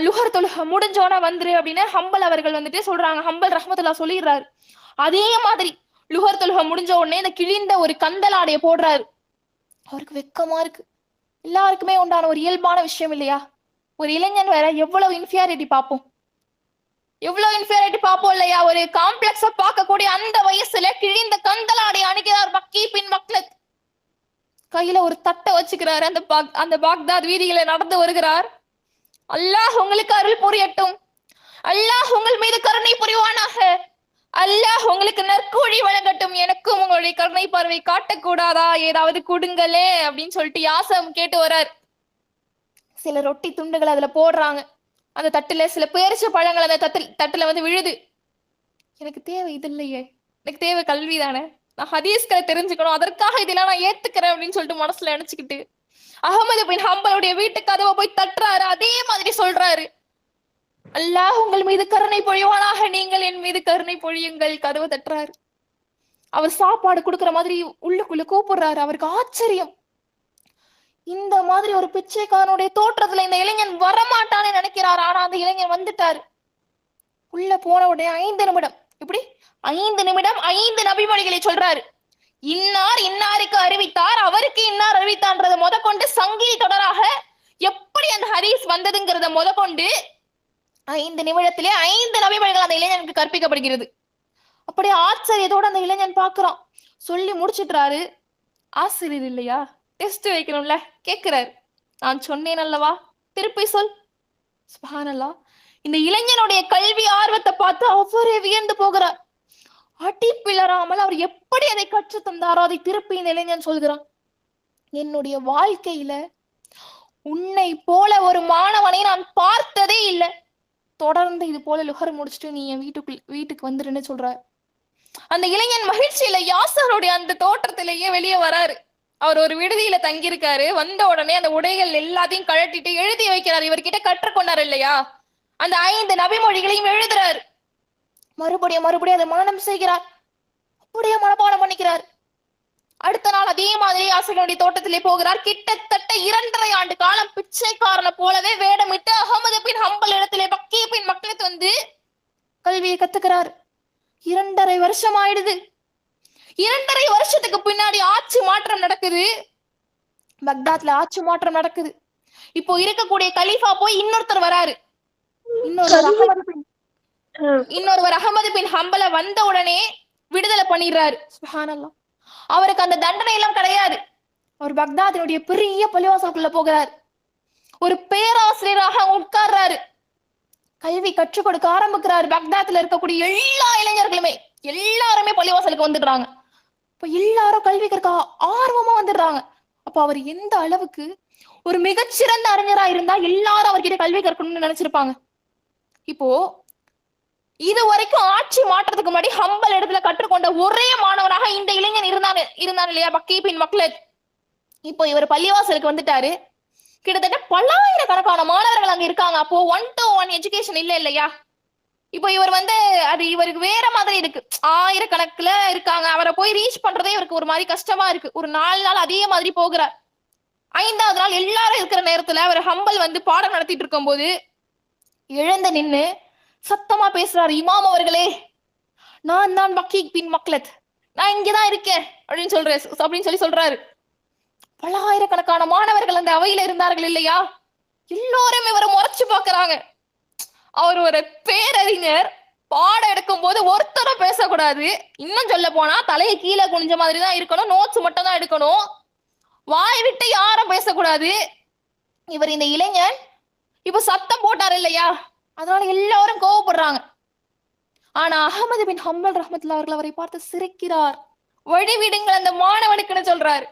லுஹர் தொழுகை முடிஞ்சோன்னா வந்துரு அப்படின்னு ஹம்பல் அவர்கள் சொல்றாங்க. ஹம்பல் ரஹ்மத்துல்லாஹ் சொல்லிடுறாரு. அதே மாதிரி லுஹர் தொழுகை முடிஞ்ச உடனே இந்த கிழிந்த ஒரு கந்தலாடைய போடுறாரு. அவருக்கு வெக்கமா இருக்கு. எல்லாருக்குமே உண்டான ஒரு இயல்பான விஷயம் இல்லையா? ஒரு இளைஞன் வேற எவ்வளவு இன்ஃபியாரிட்டி பார்ப்போம், எவ்வளவு இன்ஃபியாரிட்டி பார்ப்போம் இல்லையா? ஒரு காம்ப்ளெக்ஸா பார்க்கக்கூடிய அந்த வயசுல கிழிந்த கந்தலாடை அணிகிறார் மக்கி பின் மக்லத். கையில ஒரு தட்டை வச்சுக்கிறாரு. அந்த பாக்தாத் வீதிகளை நடந்து வருகிறார். அல்லாஹ் உங்களுக்கு அருள் புரியட்டும், அல்லாஹ் உங்கள் மீது கருணை புரிவானாக, அல்லாஹ் உங்களுக்கு நற்கூலி வழங்கட்டும், எனக்கும் உங்களுடைய கருணை பார்வை காட்டக்கூடாதா, ஏதாவது கொடுங்களே அப்படின்னு சொல்லிட்டு யாசம் கேட்டு வர்றார். சில ரொட்டி துண்டுகள் அதுல போடுறாங்க. அந்த தட்டுல சில பேரிச்ச பழங்கள் அந்த தட்டுல வந்து விழுது. எனக்கு தேவை இது இல்லையே, எனக்கு தேவை கல்வி தானே, நான் ஹதீஸ்களை தெரிஞ்சுக்கணும், அதற்காக இதெல்லாம் நான் ஏத்துக்கிறேன் அப்படின்னு சொல்லிட்டு மனசுல நினைச்சுக்கிட்டு அகமது பின் ஹம்பலுடைய வீட்டு கதவை போய் தட்டுறாரு. அதே மாதிரி சொல்றாரு, அல்லாஹ் உங்கள் மீது கருணை பொழிவானாக, நீங்கள் என் மீது கருணை பொழியுங்கள். கதவை தட்டுறாரு. அவர் சாப்பாடு கொடுக்குற மாதிரி உள்ளுக்குள்ள கூப்பிடுறாரு. அவருக்கு ஆச்சரியம். இந்த மாதிரி ஒரு பிச்சைக்காரனுடைய தோற்றத்துல இந்த இளைஞன் வரமாட்டான்னு நினைக்கிறார். ஆனா அந்த இளைஞன் வந்துட்டாரு. உள்ள போன உடனே 5 நிமிடம், இப்படி 5 நிமிடம் 5 நபிமொழிகளை சொல்றாரு. இன்னார் இன்னாருக்கு அறிவித்தார், அவருக்கு இன்னார் அறிவித்தான்றத கொண்டு சங்கிலி தொடராக எப்படி அந்த ஹதீஸ் வந்ததுங்கிறத கொண்டு 5 நிமிடத்திலே 5 நபிமொழிகள் அந்த இளைஞனுக்கு கற்பிக்கப்படுகிறது. அப்படியே ஆச்சரியத்தோட அந்த இளைஞன் பாக்குறான். சொல்லி முடிச்சுட்டாரு. ஆசிரியர் இல்லையா, டெஸ்ட் வைக்கணும்ல, கேட்கிறாரு. நான் சொன்னேன் அல்லவா, திருப்பி சொல். சுப்ஹானல்லாஹ். இந்த இளைஞனுடைய கல்வி ஆர்வத்தை பார்த்து அவரே வியந்து போகிறார். அடி பிளராமல் அவர் எப்படி அதை கற்று தந்தாரோ அதை திருப்பி இந்த இளைஞன் சொல்கிறான். என்னுடைய வாழ்க்கையில உன்னை போல ஒரு மாணவனை நான் பார்த்ததே இல்லை, தொடர்ந்து இது போல லுஹர் முடிச்சுட்டு நீ என் வீட்டுக்கு வந்துருன்னு சொல்றாரு. அந்த இளைஞன் மகிழ்ச்சியில யாசருடைய அந்த தோற்றத்திலேயே வெளியே வராரு. அவர் ஒரு விடுதியில தங்கியிருக்காரு. வந்த உடனே அந்த உடைகள் எல்லாத்தையும் கழட்டிட்டு எழுதி வைக்கிறார். இவர்கிட்ட கற்றுக்கொண்டார் இல்லையா, அந்த 5 நபிமொழிகளையும் எழுதுறாரு. மறுபடியும் அதை மனனம் செய்கிறார். அப்படியே மனப்பாடம் பண்ணிக்கிறார். அடுத்த நாள் அதே மாதிரி யாசகனுடைய தோட்டத்திலே போகிறார். கிட்டத்தட்ட 2.5 ஆண்டு காலம் பிச்சைக்காரனை போலவே வேடமிட்டு அகமது பின் ஹம்பல் இடத்திலே மக்கி பின் மக்லத் வந்து கல்வியை கத்துக்கிறார். 2.5 வருஷம் ஆயிடுது. 2.5 வருஷத்துக்கு பின்னாடி ஆட்சி மாற்றம் நடக்குது. பக்தாத்ல ஆட்சி மாற்றம் நடக்குது. இப்போ இருக்கக்கூடிய கலீஃபா போய் இன்னொருத்தர் வராரு. இன்னொருவர் அகமது பின் ஹம்பல வந்த உடனே விடுதலை பண்ணிடுறாரு. சுப்ஹானல்லாஹ். அவருக்கு அந்த தண்டனை எல்லாம் கிடையாது. அவர் பக்தாதினுடைய பெரிய பள்ளிவாசலுக்குள்ள போகிறார். ஒரு பேராசிரியராக உட்கார்றாரு. கல்வி கற்றுக் கொடுக்க ஆரம்பிக்கிறார். பக்தாத்ல இருக்கக்கூடிய எல்லா இளைஞர்களுமே எல்லாருமே பள்ளிவாசலுக்கு வந்துடுறாங்க. இப்ப எல்லாரும் கல்வி கற்க ஆர்வமா வந்துடுறாங்க. அப்ப அவர் எந்த அளவுக்கு ஒரு மிகச்சிறந்த அறிஞரா இருந்தா எல்லாரும் அவர்கிட்ட கல்வி கற்கணும்னு நினைச்சிருப்பாங்க. இப்போ இது வரைக்கும் ஆட்சி மாற்றத்துக்கு முன்னாடி ஹம்பல் இடத்துல கற்றுக்கொண்ட ஒரே மாணவனாக இந்த இளைஞன் இருந்தான் இல்லையா, மக்கி பின் மக்லத். இப்போ இவர் பள்ளிவாசலுக்கு வந்துட்டாரு. கிட்டத்தட்ட பல்லாயிரக்கணக்கான மாணவர்கள் அங்க இருக்காங்க. அப்போ 1-to-1 எஜுகேஷன் இல்லையா. இப்போ இவர் வந்து அது இவருக்கு வேற மாதிரி இருக்கு. ஆயிரக்கணக்குல இருக்காங்க. அவரை போய் ரீச் பண்றதே இவருக்கு ஒரு மாதிரி கஷ்டமா இருக்கு. ஒரு 4 நாள் அதே மாதிரி போகிறார். 5ஆவது நாள் எல்லாரும் இருக்கிற நேரத்துல அவர் ஹம்பல் வந்து பாடம் நடத்திட்டு இருக்கும் போது எழுந்து நின்னு சத்தமா பேசுறாரு. இமாம் அவர்களே, நான் தான் மக்கி பின் மக்லத், நான் இங்கதான் இருக்கேன் அப்படின்னு சொல்லி சொல்றாரு. பல்லாயிரக்கணக்கான மாணவர்கள் அந்த அவையில இருந்தார்கள் இல்லையா, எல்லோரும் இவரை முறைச்சு பாக்குறாங்க. அவர் ஒரு பேரறிஞர். பாடம் எடுக்கும் போது ஒருத்தரும் பேசக்கூடாது. இன்னும் சொல்ல போனா தலையை கீழே குனிஞ்ச மாதிரி தான் இருக்கணும். நோட்ஸ் மட்டும் தான் எடுக்கணும். வாய் விட்டு யாரும் பேசக்கூடாது. இவர் இந்த இளைஞன் இப்ப சத்தம் போட்டார் இல்லையா, அதனால எல்லாரும் கோவப்படுறாங்க. ஆனா அகமது பின் ஹம்பல் ரஹ்மத்துல்லாஹி அவர்கள் அவரை பார்த்து சிரிக்கிறார். வழிவிடுங்கள் அந்த மாணவனுக்குன்னு சொல்றாரு.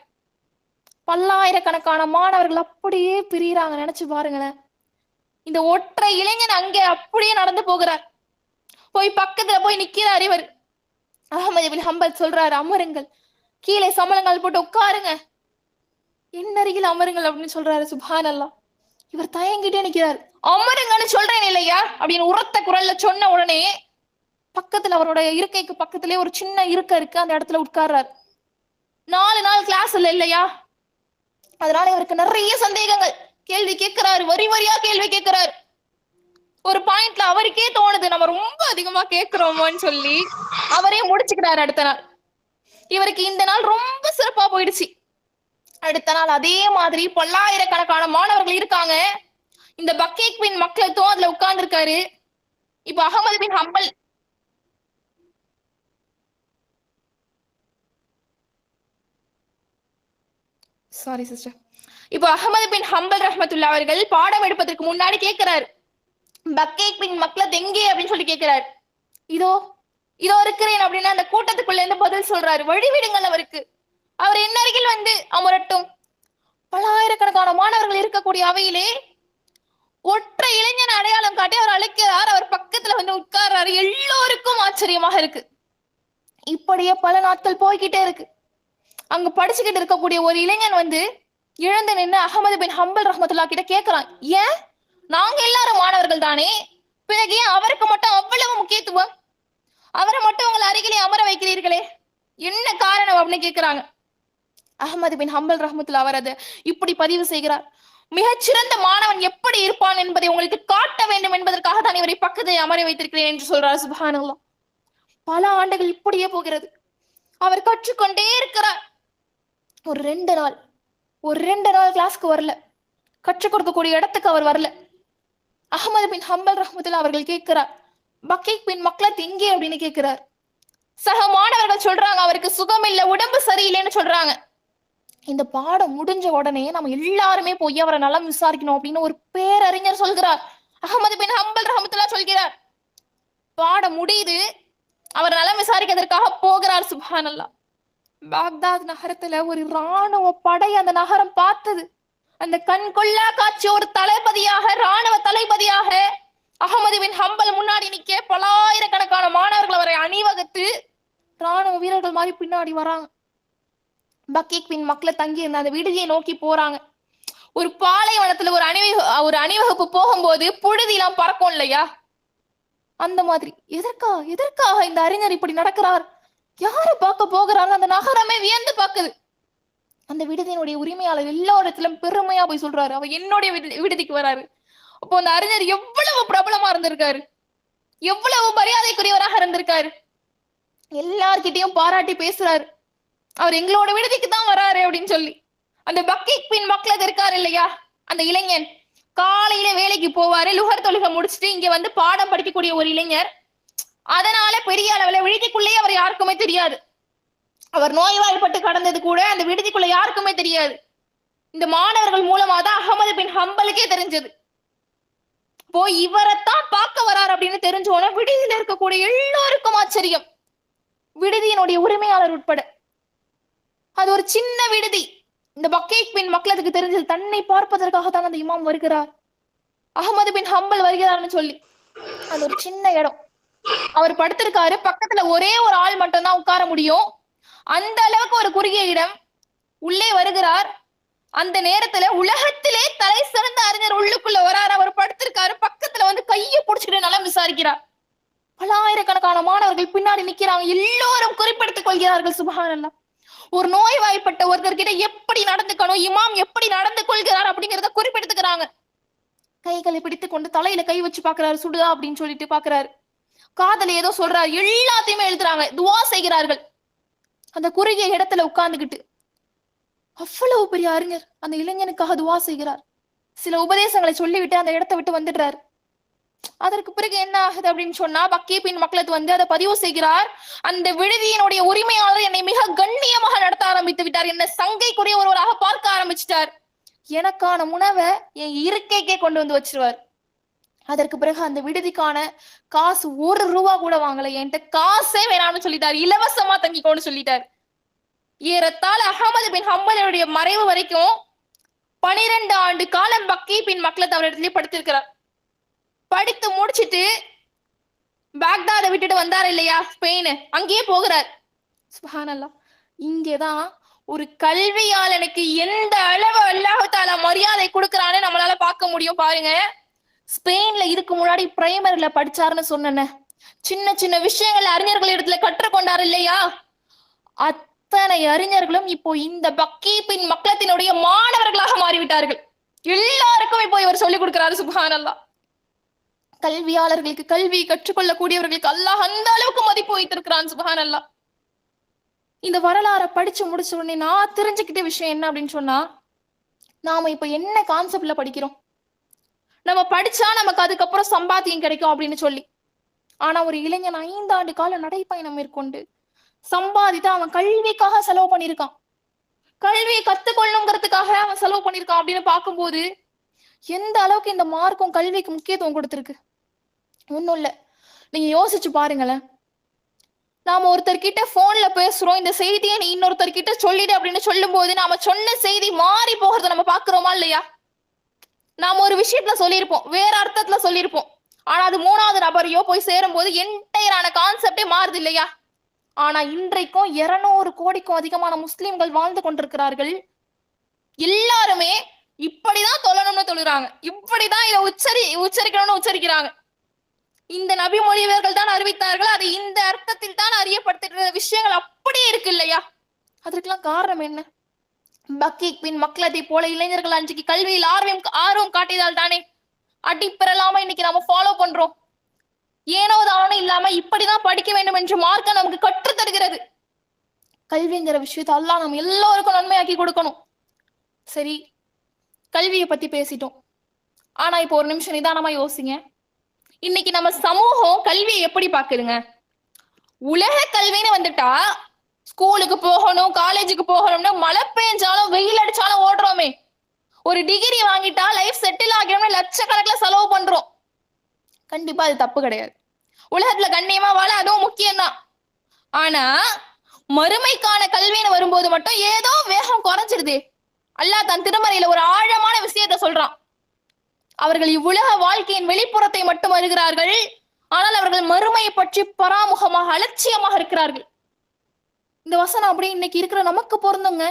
பல்லாயிரக்கணக்கான மாணவர்கள் அப்படியே பிரிகிறாங்க. நினைச்சு பாருங்களேன். இந்த ஒற்றை இளைஞன் அங்கே அப்படியே நடந்து போகிறார். போய் பக்கத்துல போய் நிக்கிறார் இவர். அகமது பின் ஹம்பல் சொல்றாரு, அமருங்கள், கீழே சமளங்கள் போட்டு உட்காருங்க, என்னருகில் அமருங்கள் அப்படின்னு சொல்றாரு. சுப்ஹானல்லாஹ். இவர் தயங்கிட்டே நிக்கிறார். அமருங்கன்னு சொல்றேன் இல்லையா அப்படின்னு உரத்த குரல்ல சொன்ன உடனே பக்கத்துல அவரோட இருக்கைக்கு பக்கத்திலே ஒரு சின்ன இருக்கை இருக்கு. அந்த இடத்துல உட்கார்றாரு. 4 நாள் கிளாஸ் இல்லையா, அதனால இவருக்கு நிறைய சந்தேகங்கள். கேள்வி கேட்கிறாரு, வரியா கேள்வி கேட்கிறாரு. ஒரு பாயிண்ட்ல அவருக்கே தோணுது நம்ம ரொம்ப அதிகமா கேட்கிறோமோன்னு சொல்லி அவரே முடிச்சுக்கிறாரு. அடுத்த நாள் இவருக்கு இந்த நாள் ரொம்ப சிறப்பா போயிடுச்சு. அடுத்த நாள் அதே மாதிரி பல்லாயிரக்கணக்கான மாணவர்கள் இருக்காங்க. இந்த பக்கீக் பின் மக்லத்தும் அதுல உட்கார்ந்து இருக்காரு. இப்ப அகமது பின் ஹம்பல் சாரி சிஸ்டர். இப்போ அகமது பின் ஹம்பல் ரஹ்மத்துல்லா அவர்கள் பாடம் எடுப்பதற்கு முன்னாடி கேட்கிறார், பக்கீக் பின் மக்லத் எங்கே அப்படின்னு சொல்லி கேட்கிறார். இதோ இதோ இருக்கிறேன் அப்படின்னு அந்த கூட்டத்துக்குள்ள இருந்து பதில் சொல்றாரு. வழிவிடுங்கள் அவருக்கு, அவர் என்ன அருகில் வந்து அமரட்டும். பல்லாயிரக்கணக்கான மாணவர்கள் இருக்கக்கூடிய அவையிலே ஒற்றை இளைஞன் அடையாளம் காட்டி அவர் அழைக்கிறார். அவர் பக்கத்துல வந்து உட்கார்றாரு. எல்லோருக்கும் ஆச்சரியமாக இருக்கு. இப்படியே பல நாட்கள் போய்கிட்டே இருக்கு. அங்க படிச்சுக்கிட்டு இருக்கக்கூடிய ஒரு இளைஞன் வந்து எழுந்து நின்று அகமது பின் ஹம்பல் ரஹ்மத்துல்லா கிட்ட கேட்கிறான், ஏன் நாங்க எல்லாரும் மாணவர்கள் தானே, பிறகு ஏன் அவருக்கு மட்டும் அவ்வளவு முக்கியத்துவம், அவரை மட்டும் உங்களை அருகிலே அமர வைக்கிறீர்களே, என்ன காரணம் அப்படின்னு கேட்கிறாங்க. அகமது பின் ஹம்பல் ரஹ்மத்துல்லா அவர் அதை இப்படி பதிவு செய்கிறார், மிகச்சிறந்த மாணவன் எப்படி இருப்பான் என்பதை உங்களுக்கு காட்ட வேண்டும் என்பதற்காக தான் இவரை பக்கத்தில் அமர வைத்திருக்கிறேன் என்று சொல்றார். சுப்ஹானல்லாஹ். பல ஆண்டுகள் இப்படியே போகிறது. அவர் கற்றுக்கொண்டே இருக்கிறார். ஒரு ரெண்டு நாள் கிளாஸ்க்கு வரல, கற்றுக் கொடுக்கக்கூடிய இடத்துக்கு அவர் வரல. அகமது பின் ஹம்பல் ரஹ்மத்துல்லா அவர்கள் கேட்கிறார், பக்கீக் பின் மக்லத் எங்கே அப்படின்னு கேட்கிறார். சக மாணவர்கள் சொல்றாங்க, அவருக்கு சுகம் இல்லை, உடம்பு சரியில்லைன்னு சொல்றாங்க. இந்த பாடம் முடிஞ்ச உடனே நம்ம எல்லாருமே போய் அவரை நலம் விசாரிக்கணும் அப்படின்னு ஒரு பேரறிஞர் சொல்கிறார். அகமது பின் ஹம்பல் ரஹ்மத்துல்லா சொல்கிறார். பாடம் முடியுது, அவர் நலம் விசாரிக்கிறதுக்காக போகிறார். சுப்ஹானல்லாஹ். பாக்தாத் நகரத்துல ஒரு ராணுவ படை அந்த நகரம் பார்த்தது. அந்த கண்கொள்ளா காட்சி, ஒரு தளபதியாக, ராணுவ தளபதியாக அகமது பின் ஹம்பல் முன்னாடி நிக்க பல்லாயிரக்கணக்கான மாணவர்கள் அவரை அணிவகுத்து ராணுவ வீரர்கள் மாதிரி பின்னாடி வராங்க. பக்கீக் பின் மக்லத் தங்கி இருந்த அந்த விடுதியை நோக்கி போறாங்க. ஒரு பாலைவனத்துல ஒரு அணிவகுப்பு போகும்போது புழுதியெல்லாம் பறக்கும் இல்லையா, அந்த மாதிரி எதற்காக இந்த அறிஞர் இப்படி நடக்கிறார், யாரை பார்க்க போகிறார், அந்த நகரமே வியந்து பார்க்குது. அந்த விடுதியினுடைய உரிமையாளர் எல்லா இடத்திலும் பெருமையா போய் சொல்றாரு, அவர் என்னுடைய விடுதிக்கு வராரு. அப்போ அந்த அறிஞர் எவ்வளவு பிரபலமா இருந்திருக்காரு, எவ்வளவு மரியாதைக்குரியவராக இருந்திருக்காரு, எல்லார்கிட்டையும் பாராட்டி பேசுறாரு. அவர் எங்களோட விடுதிக்கு தான் வராரு அப்படின்னு சொல்லி. அந்த பக்கீக் பின் மக்லத் இருக்காரு இல்லையா, அந்த இளைஞன் காலையில வேலைக்கு போவாரு, லுஹர் தொழுகை முடிச்சுட்டு இங்க வந்து பாடம் படிக்கக்கூடிய ஒரு இளைஞர். அதனால பெரிய அளவுல விடுதிக்குள்ளேயே அவர் யாருக்குமே தெரியாது. அவர் நோய்வாய்ப்பட்டு கடந்தது கூட அந்த விடுதிக்குள்ள யாருக்குமே தெரியாது. இந்த மாணவர்கள் மூலமா தான் அகமது பின் ஹம்பலுக்கே தெரிஞ்சது. போய் இவரைத்தான் பார்க்க வரார் அப்படின்னு தெரிஞ்சோன்னா விடுதியில இருக்கக்கூடிய எல்லோருக்கும் ஆச்சரியம், விடுதியினுடைய உரிமையாளர் உட்பட. அது ஒரு சின்ன விடுதி. இந்த பக்கீக் பின் மக்லத்துக்கு தெரிஞ்சது, தன்னை பார்ப்பதற்காகத்தான் அந்த இமாம் வருகிறார், அகமது பின் ஹம்பல் வருகிறார்னு சொல்லி. அது ஒரு சின்ன இடம். அவர் படுத்திருக்காரு, பக்கத்துல ஒரே ஒரு ஆள் மட்டும் தான் உட்கார முடியும். அந்த அளவுக்கு ஒரு குறுகிய இடம். உள்ளே வருகிறார். அந்த நேரத்துல உலகத்திலே தலை சிறந்த அறிஞர் உள்ளுக்குள்ள வரார். அவர் படுத்திருக்காரு, பக்கத்துல வந்து கையை புடிச்சிட்டு நலம் விசாரிக்கிறார். பல்லாயிரக்கணக்கான மாணவர்கள் பின்னாடி நிக்கிறாங்க, எல்லோரும் குறிப்பெடுத்துக் கொள்கிறார்கள். சுப்ஹானல்லாஹ். ஒரு நோய்வாய்ப்பட்ட ஒருத்தர்கிட்ட எப்படி நடந்துக்கணும், இமாம் எப்படி நடந்து கொள்கிறார் அப்படிங்கிறத குறிப்பெடுத்துக்கிறாங்க. கைகளை பிடித்துக் கொண்டு தலையில கை வச்சு பாக்குறாரு, சுடுதா அப்படின்னு சொல்லிட்டு பாக்குறாரு. காதல ஏதோ சொல்றாரு, எல்லாத்தையுமே எழுதுறாங்க, துவா செய்கிறார்கள். அந்த குறுகிய இடத்துல உட்கார்ந்துகிட்டு அவ்வளவு பெரிய அறிஞர் அந்த இளைஞனுக்காக துவா செய்கிறார். சில உபதேசங்களை சொல்லிவிட்டு அந்த இடத்தை விட்டு வந்துடுறாரு. அதற்கு பிறகு என்ன ஆகுது அப்படின்னு சொன்னா, பக்கீக் பின் மக்லத் வந்து அதை பதிவு செய்கிறார். அந்த விடுதியினுடைய உரிமையாளர் என்னை மிக கண்ணியமாக நடத்த ஆரம்பித்து விட்டார், என்ன சங்கைக்குரிய ஒருவராக பார்க்க ஆரம்பிச்சிட்டார். எனக்கான உணவை என் இருக்கைக்கே கொண்டு வந்து வச்சிருவார். அதற்கு பிறகு அந்த விடுதிக்கான காசு ₹1 கூட வாங்கல, என்கிட்ட காசே வேணாம்னு சொல்லிட்டார், இலவசமா தங்கிக்கோன்னு சொல்லிட்டார். ஏறத்தாழ அகமது பின் ஹம்பலுடைய மறைவு வரைக்கும் 12 ஆண்டு காலம் பக்கீக் பின் மக்லத் அவரிடத்திலே படித்திருக்கிறார். படித்து முடிச்சிட்டு பாக்தாதை விட்டுட்டு வந்தார் இல்லையா, ஸ்பெயின், அங்கேயே போகிறார். சுப்ஹானல்லாஹ். இங்கேதான் ஒரு கல்வியாளனுக்கு எந்த அளவு அல்லாஹ் தஆலா மரியாதை கொடுக்கிறான்னு நம்மளால பார்க்க முடியும். பாருங்க, ஸ்பெயின்ல இதுக்கு முன்னாடி பிரைமரியில படிச்சாருன்னு சொன்ன சின்ன சின்ன விஷயங்கள் அறிஞர்கள் இடத்துல கற்றுக்கொண்டார் இல்லையா, அத்தனை அறிஞர்களும் இப்போ இந்த பக்கீக் பின் மக்லத்தினுடைய மாணவர்களாக மாறிவிட்டார்கள். எல்லாருக்கும் இப்போ இவர் சொல்லிக் கொடுக்கிறாரு. சுப்ஹானல்லாஹ். கல்வியாளர்களுக்கு, கல்வி கற்றுக்கொள்ளக்கூடியவர்களுக்கு அல்லாஹ் அந்த அளவுக்கு மதிப்பு வைத்திருக்கிறான். சுப்ஹானல்லாஹ். இந்த வரலாறை படிச்சு முடிச்ச உடனே நான் தெரிஞ்சுக்கிட்ட விஷயம் என்ன அப்படின்னு சொன்னா, நாம இப்ப என்ன கான்செப்ட்ல படிக்கிறோம், நம்ம படிச்சா நமக்கு அதுக்கப்புறம் சம்பாத்தியம் கிடைக்கும் அப்படின்னு சொல்லி. ஆனா ஒரு இளைஞன் 5 ஆண்டு கால நடைப்பயணம் மேற்கொண்டு சம்பாதித்து அவன் கல்விக்காக செலவு பண்ணியிருக்கான், கல்வியை கத்துக்கொள்ளுங்கிறதுக்காக அவன் செலவு பண்ணியிருக்கான் அப்படின்னு பார்க்கும்போது எந்த அளவுக்கு இந்த மார்க்கும் கல்விக்கு முக்கியத்துவம் கொடுத்திருக்கு. ஒண்ணும் இல்ல, நீங்க யோசிச்சு பாருங்களேன். நாம ஒருத்தர்கிட்ட போன்ல பேசுறோம், இந்த செய்தியை நீ இன்னொருத்தர்கிட்ட சொல்லிடு அப்படின்னு சொல்லும் போது நாம சொன்ன செய்தி மாறி போகிறத நம்ம பாக்குறோமா இல்லையா? நாம ஒரு விஷயத்துல சொல்லியிருப்போம், வேற அர்த்தத்துல சொல்லியிருப்போம், ஆனா அது 3வது நபரையோ போய் சேரும் போது என்டையரான கான்செப்டே மாறுது இல்லையா? ஆனா இன்றைக்கும் 200 கோடிக்கும் அதிகமான முஸ்லிம்கள் வாழ்ந்து கொண்டிருக்கிறார்கள். எல்லாருமே இப்படிதான் தொழணும்னு தொழுறாங்க, இப்படிதான் இதை உச்சரிக்கணும்னு உச்சரிக்கிறாங்க. இந்த நபி மொழிவர்கள் தான் அறிவித்தார்கள், அது இந்த அர்த்தத்தில் தான் அறியப்படுத்துகிற விஷயங்கள் அப்படியே இருக்கு இல்லையா? அதற்கெல்லாம் காரணம் என்ன? பக்கீக் பின் மக்லதை போல இளைஞர்கள் அன்றைக்கு கல்வியில் ஆர்வம் காட்டியதால் தானே அடிப்பெறலாம இன்னைக்கு நம்ம ஃபாலோ பண்றோம். ஏனோ தானோ இல்லாம இப்படிதான் படிக்க வேண்டும் என்று மார்க்க நமக்கு கற்று தருகிறது. கல்விங்கிற விஷயத்தை அல்லாஹ் நம்ம எல்லோருக்கும் நன்மையாக்கி கொடுக்கணும். சரி, கல்வியை பத்தி பேசிட்டோம். ஆனா இப்போ ஒரு நிமிஷம் நிதானமா யோசிங்க. இன்னைக்கு நம்ம சமூகம் கல்வியை எப்படி பாக்குதுங்க? உலக கல்வின்னு வந்துட்டா ஸ்கூலுக்கு போகணும், காலேஜுக்கு போகணும்னு மழை பெஞ்சாலும் வெயில் அடிச்சாலும் ஓடுறோமே. ஒரு டிகிரி வாங்கிட்டா லைஃப் செட்டில் ஆகணும்னு லட்சக்கணக்கில் செலவு பண்றோம். கண்டிப்பா அது தப்பு கிடையாது, உலகத்துல கண்ணியமா வாழ அதுவும் முக்கியம்தான். ஆனா மறுமைக்கான கல்வின்னு வரும்போது மட்டும் ஏதோ வேகம் குறைஞ்சிருது. அல்லாஹ் தன் திருமறையில ஒரு ஆழமான விஷயத்த சொல்றான். அவர்கள் இவ்வுலக வாழ்க்கையின் வெளிப்புறத்தை மட்டும் அறிகிறார்கள், ஆனால் அவர்கள் மறுமையை பற்றி பராமுகமாக அலட்சியமாக இருக்கிறார்கள். இந்த வசனம் அப்படியே இன்னைக்கு இருக்கிற நமக்கு பொருந்துங்க.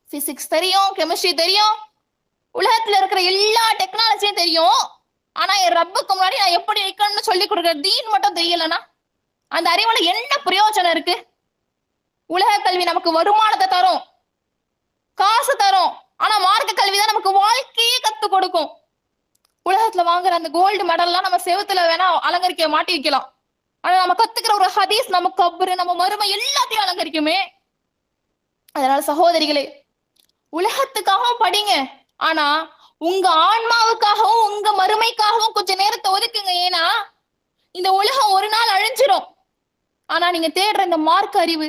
பிசிக்ஸ் தெரியும், கெமிஸ்ட்ரி தெரியும், உலகத்துல இருக்கிற எல்லா டெக்னாலஜியும் தெரியும். ஆனா என் ரப்புக்கு முன்னாடி நான் எப்படி நிக்கணும்னு சொல்லி கொடுக்குற தீன் மட்டும் தெரியலனா அந்த அறிவுல என்ன பிரயோஜனம் இருக்கு? உலக கல்வி நமக்கு வருமானத்தை தரும், காசு தரும், ஆனா மார்க்க கல்வி தான் நமக்கு வாழ்க்கையே கத்து கொடுக்கும். உலகத்துல வாங்குற அந்த கோல்டு மெடல்லாம் நம்ம செவத்துல வேணா அலங்கரிக்க மாட்டி வைக்கலாம், ஆனா நம்ம கத்துக்கிற ஒரு ஹதீஸ் நம்ம கப்ரு நம்ம மறுமை எல்லாத்தையும் அலங்கரிக்குமே. அதனால சகோதரிகளே, உலகத்துக்காகவும் படிங்க, ஆனா உங்க ஆன்மாவுக்காகவும் உங்க மறுமைக்காகவும் கொஞ்சம் நேரத்தை ஒதுக்குங்க. ஏன்னா இந்த உலகம் ஒரு நாள் அழிஞ்சிரும், ஆனா நீங்க தேடுற இந்த மார்க்க அறிவு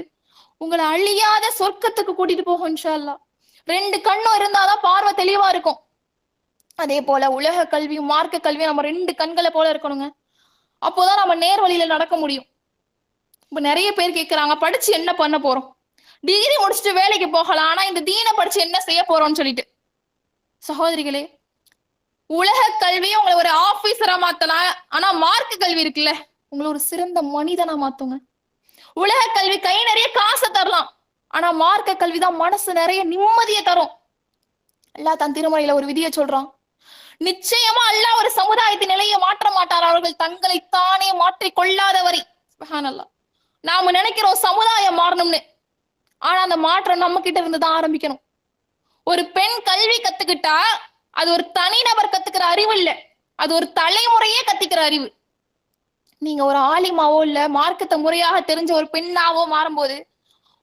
உங்களை அழியாத சொர்க்கத்துக்கு கூட்டிட்டு போகும் இன்ஷா அல்லாஹ். 2 கண்ணும் இருந்தாதான் பார்வை தெளிவா இருக்கும். அதே போல உலக கல்வியும் மார்க்க கல்வியும் நம்ம 2 கண்களை போல இருக்கணுங்க. அப்போதான் நம்ம நேர் வழியில நடக்க முடியும். இப்ப நிறைய பேர் கேட்கிறாங்க, படிச்சு என்ன பண்ண போறோம்? டிகிரி முடிச்சுட்டு வேலைக்கு போகலாம், ஆனா இந்த தீனை படிச்சு என்ன செய்ய போறோம்னு சொல்லிட்டு. சகோதரிகளே, உலக கல்வி உங்களை ஒரு ஆபீசரா மாத்தலாம், ஆனா மார்க்க கல்வி இருக்குல்ல உங்களை ஒரு சிறந்த மனிதனா மாத்துங்க. உலக கல்வி கை நிறைய காசை தரலாம், ஆனா மார்க்க கல்விதான் மனசு நிறைய நிம்மதியை தரும். அல்லாஹ் தன் திருமறையில ஒரு விதியை சொல்றான், நிச்சயமா அல்லாஹ் ஒரு சமுதாயத்தின் நிலையை மாற்ற மாட்டார், அவர்கள் தங்களை தானே மாற்றிக் கொள்ளாதவரை. சுப்ஹானல்லாஹ். நாம நினைக்கிறோம் சமுதாயம் மாறணும்னு, ஆனா அந்த மாற்றம் நம்ம கிட்ட இருந்து தான் ஆரம்பிக்கணும். ஒரு பெண் கல்வி கத்துக்கிட்டா அது ஒரு தனிநபர் கத்துக்கிற அறிவு இல்ல, அது ஒரு தலைமுறையே கத்துக்கிற அறிவு. நீங்க ஒரு ஆலிமாவோ இல்ல மார்க்கத்தை முறையாக தெரிஞ்ச ஒரு பெண்ணாவோ மாறும்போது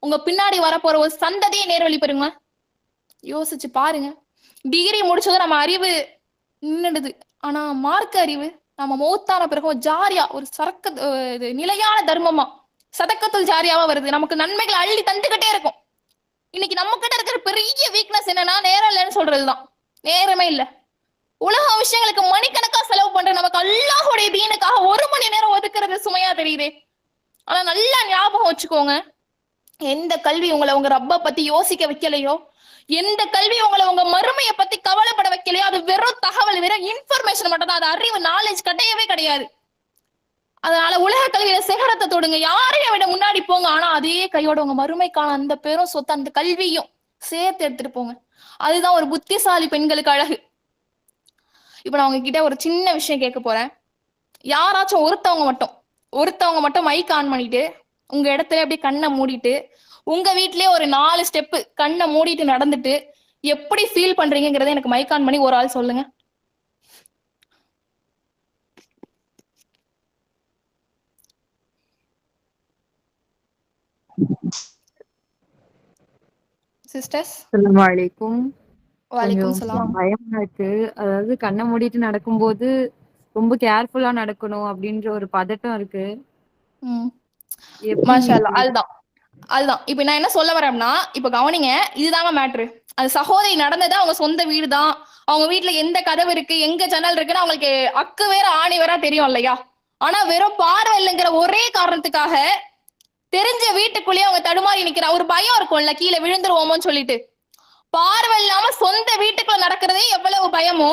உங்க பின்னாடி வரப்போற ஒரு சந்ததியை நேர்வழி பெறுங்க. யோசிச்சு பாருங்க. டிகிரி முடிச்சதும் நம்ம அறிவு நின்னுடுது, ஆனா மார்க்க அறிவு நம்ம மௌத்தான பிறகு ஜாரியா ஒரு நிலையான தர்மமா சதக்கத்துல் ஜாரியாவா வருது, நமக்கு நன்மைகளை அள்ளி தந்துகிட்டே இருக்கும். இன்னைக்கு நம்ம கிட்ட இருக்கிற பெரிய வீக்னஸ் என்னன்னா நேரம் இல்லைன்னு சொல்றதுதான். நேரமே இல்ல. உலக விஷயங்களுக்கு மணிக்கணக்கா செலவு பண்ற நமக்கு அல்லாஹ்வுடைய தீனுக்காக 1 மணி நேரம் ஒதுக்குறது சுமையா தெரியுதே. ஆனா நல்லா ஞாபகம் வச்சுக்கோங்க, எந்த கல்வி உங்களை உங்க ரப்ப பத்தி யோசிக்க வைக்கலையோ, எந்த கல்வி உங்களை உங்க மறுமையை பத்தி கவலைப்பட வைக்கலையோ, அது வெறும் தகவல், வெறும் இன்ஃபர்மேஷன் மட்டும் தான், அது அறிவு நாலேஜ் கிடையவே கிடையாது. அதனால உலக கல்வியில சிகரத்தை தொடுங்க, யாரையும் விட முன்னாடி போங்க, ஆனா அதே கையோட உங்க மறுமைக்கான அந்த பெரும் சொத்து அந்த கல்வியும் சேர்த்து எடுத்துட்டு போங்க. அதுதான் ஒரு புத்திசாலி பெண்களுக்கு அழகு. இப்ப நான் உங்ககிட்ட ஒரு சின்ன விஷயம் கேட்க போறேன். யாராச்சும் ஒருத்தவங்க மட்டும் மைக் ஆன் பண்ணிட்டு உங்க இடத்துல அப்படியே கண்ணை மூடிட்டு உங்க வீட்லயே ஒரு 4 ஸ்டெப் கண்ணை மூடிட்டு நடந்துட்டு எப்படி ஃபீல் பண்றீங்கிறத எனக்கு மைக் ஆன் பண்ணி ஒரு ஆள் சொல்லுங்க. சிஸ்டர்ஸ். அஸ்ஸலாமு அலைக்கும். வலைக்கும் கொஞ்சம் சலாம். பயமா இருக்கு. அதாவது கண்ண மூடிட்டு நடக்கும்போது ரொம்ப கேர்ஃபுல்லா நடக்கணும் அப்படின்ற ஒரு பதட்டம் இருக்கு. ம். எப்படி மாஷா அல்லாஹ். அதுதான். இப்ப நான் என்ன சொல்ல வரேன்னா, இப்ப கவனிங்க. இதுதாங்க மேட்ரு. அது சகோதரி நடந்தது அவங்க சொந்த வீடு தான். அவங்க வீட்ல எந்த கதவு இருக்கு, எங்க ஜன்னல் இருக்குன்னு அவங்களுக்கு அக்கு வேற ஆணி வேற தெரியும் இல்லையா? ஆனா வெறும் பார்வை இல்லைங்கிற ஒரே காரணத்துக்காக தெரிஞ்ச வீட்டுக்குள்ளேயே அவங்க தடுமாறி நிக்கிற ஒரு பயம் இருக்கும்ல, கீழே விழுந்துருவோமோன்னு சொல்லிட்டு. பார்வை இல்லாம சொந்த வீட்டுக்குள்ள நடக்கிறதே எவ்வளவு பயமோ,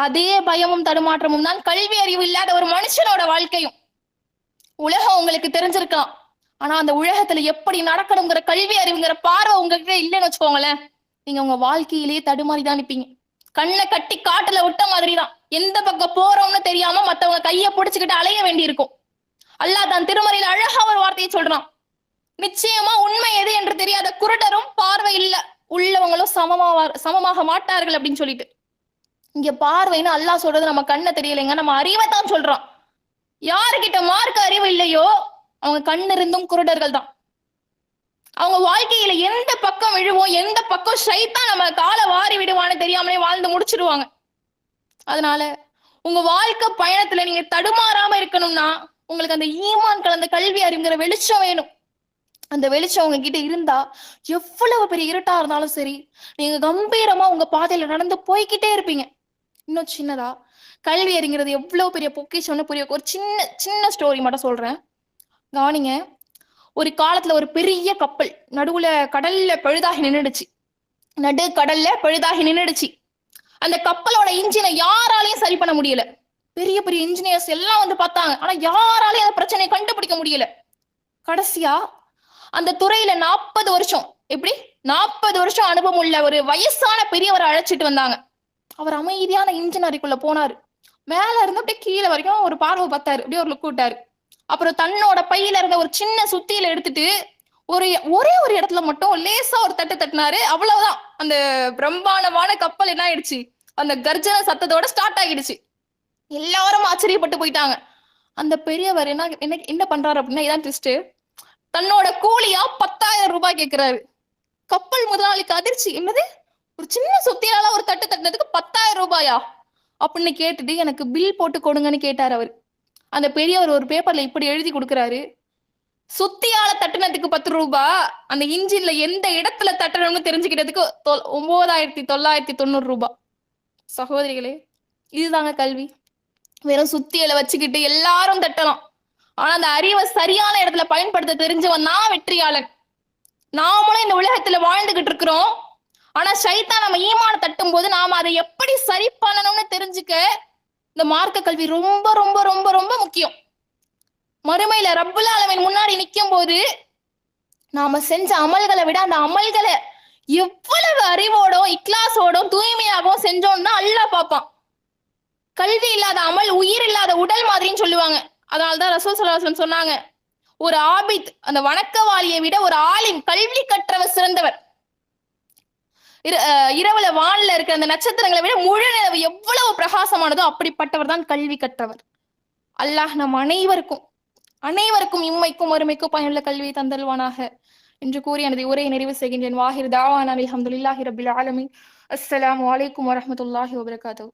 அதே பயமும் தடுமாற்றமும் தான் கல்வி அறிவு இல்லாத ஒரு மனுஷனோட வாழ்க்கையும். உலகம் உங்களுக்கு தெரிஞ்சிருக்கலாம். ஆனா அந்த உலகத்துல எப்படி நடக்கணுங்கிற கல்வி அறிவுங்கிற பார்வை உங்ககிட்ட இல்லைன்னு வச்சுக்கோங்களேன், நீங்க உங்க வாழ்க்கையிலேயே தடுமாறிதான் நிப்பீங்க. கண்ணை கட்டி காட்டுல விட்ட மாதிரிதான். எந்த பக்கம் போறோம்னு தெரியாம மத்தவங்க கைய புடிச்சுக்கிட்டு அலைய வேண்டி இருக்கும். அல்லாஹ் தான் திருமறையில அழகா ஒரு வார்த்தையை சொல்றான். நிச்சயமா உண்மை எது என்று தெரியாத குருடரும் பார்வை இல்ல உள்ளவங்களும் சமமாக மாட்டார்கள் அப்படின்னு சொல்லிட்டு. இங்க பார்வைன்னு அல்லாஹ் சொல்றது நம்ம கண்ணை தெரியலைங்க, நம்ம அறிவை தான் சொல்றான். யாருகிட்ட மார்க்க அறிவு இல்லையோ அவங்க கண் இருந்தும் குருடர்கள் தான். அவங்க வாழ்க்கையில எந்த பக்கம் விழுவோம், எந்த பக்கம் ஷைத்தான் நம்ம காலை வாரி விடுவான்னு தெரியாமலே வாழ்ந்து முடிச்சிடுவாங்க. அதனால உங்க வாழ்க்கை பயணத்துல நீங்க தடுமாறாம இருக்கணும்னா உங்களுக்கு அந்த ஈமான் கலந்த கல்வி அறிவுங்கிற வெளிச்சம் வேணும். அந்த வெளிச்சம் உங்ககிட்ட இருந்தா எவ்வளவு பெரிய இருட்டா இருந்தாலும் சரி, நீங்க கம்பீரமா உங்க பாதையில நடந்து போய்கிட்டே இருப்பீங்க. இன்னும் சின்னதா கல்வி அறிங்கிறது எவ்வளவு பெரிய பொக்கிஷம்னு புரிய ஒரு சின்ன சின்ன ஸ்டோரி மட்டும் சொல்றேன், கவனிங்க. ஒரு காலத்துல ஒரு பெரிய கப்பல் நடுவுல கடல்ல பழுதாகி நின்னுடுச்சு. நடு கடல்ல பழுதாகி நின்னுடுச்சு. அந்த கப்பலோட இன்ஜினை யாராலையும் சரி பண்ண முடியல. பெரிய பெரிய இன்ஜினியர்ஸ் எல்லாம் வந்து பார்த்தாங்க. ஆனா யாராலையும் அந்த பிரச்சனையை கண்டுபிடிக்க முடியல. கடைசியா அந்த துறையில 40 வருஷம், எப்படி 40 வருஷம் அனுபவம் உள்ள ஒரு வயசான பெரியவரை அழைச்சிட்டு வந்தாங்க. அவர் அமைதியான இன்ஜின் அறைக்குள்ள போனாரு. மேல இருந்து அப்படியே கீழே வரைக்கும் ஒரு பார்வை பார்த்தாரு. அப்படியே ஒரு லுக் விட்டாரு. அப்புறம் தன்னோட பையில இருந்த ஒரு சின்ன சுத்தியில எடுத்துட்டு ஒரே ஒரு இடத்துல மட்டும் லேசா ஒரு தட்டு தட்டினாரு. அவ்வளவுதான். அந்த பிரம்மாண்டமான கப்பல் என்ன ஆயிடுச்சு, அந்த கர்ஜன சத்தத்தோட ஸ்டார்ட் ஆகிடுச்சு. எல்லாரும் ஆச்சரியப்பட்டு போயிட்டாங்க. அந்த பெரியவர் என்ன பண்றாரு அப்படின்னா, இதான் ட்விஸ்ட், தன்னோட கூலியா 10,000 ரூபாய் கேட்கிறாரு. கப்பல் முதலாளிக்கு அதிர்ச்சி. என்னது, ஒரு சின்ன சுத்தியால ஒரு தட்டு தட்டினதுக்கு 10,000 ரூபாயா அப்படின்னு கேட்டுட்டு, எனக்கு பில் போட்டு கொடுங்கன்னு கேட்டார் அவர். அந்த பெரியவர் ஒரு பேப்பர்ல இப்படி எழுதி கொடுக்கிறாரு, சுத்தியால தட்டுனதுக்கு 10 ரூபாய், அந்த இன்ஜின்ல எந்த இடத்துல தட்டணும்னு தெரிஞ்சுக்கிட்டதுக்கு 9,990 ரூபாய். சகோதரிகளே, இதுதாங்க கல்வி. வெறும் சுத்தியலை வச்சுக்கிட்டு எல்லாரும் தட்டலாம். ஆனா அந்த அறிவை சரியான இடத்துல பயன்படுத்த தெரிஞ்சவன் தான் வெற்றியாளன். நாமளும் இந்த உலகத்துல வாழ்ந்துகிட்டு இருக்கிறோம். ஆனா ஷைத்தான் நம்ம ஈமான தட்டும் போது நாம அதை எப்படி சரி பண்ணணும்னு தெரிஞ்சுக்க இந்த மார்க்க கல்வி ரொம்ப ரொம்ப ரொம்ப ரொம்ப முக்கியம். மறுமையில ரப்புல் ஆலமீன் முன்னாடி நிக்கும் போது நாம செஞ்ச அமல்களை விட அந்த அமல்களை எவ்வளவு அறிவோடும் இக்லாசோடும் தூய்மையாகவும் செஞ்சோம்னா அல்லாஹ் பார்ப்பான். கல்வி இல்லாத அமல் உயிர் இல்லாத உடல் மாதிரின்னு சொல்லுவாங்க. அதனால்தான் ரசூல் ஸல்லல்லாஹு அலைஹி வஸல்லம் சொன்னாங்க, ஒரு ஆபித், அந்த வணக்கவாளியை விட ஒரு ஆலிம், கல்வி கற்றவர் சிறந்தவர். இரவுல வான்ல இருக்கிற அந்த நட்சத்திரங்களை விட முழு நிலவு எவ்வளவு பிரகாசமானதோ அப்படிப்பட்டவர் தான் கல்வி கற்றவர். அல்லாஹ் நம் அனைவருக்கும் இம்மைக்கும் மறுமைக்கும் பயனுள்ள கல்வியை தந்தல்வானாக என்று கூறி எனது உரையை நிறைவு செய்கின்றேன். வாஹிர் தாவானா அல்ஹம்துலில்லாஹி ரப்பில் ஆலமீன். அஸ்ஸலாமு அலைக்கும் வரஹ்மத்துல்லாஹி வபரகாத்துஹு.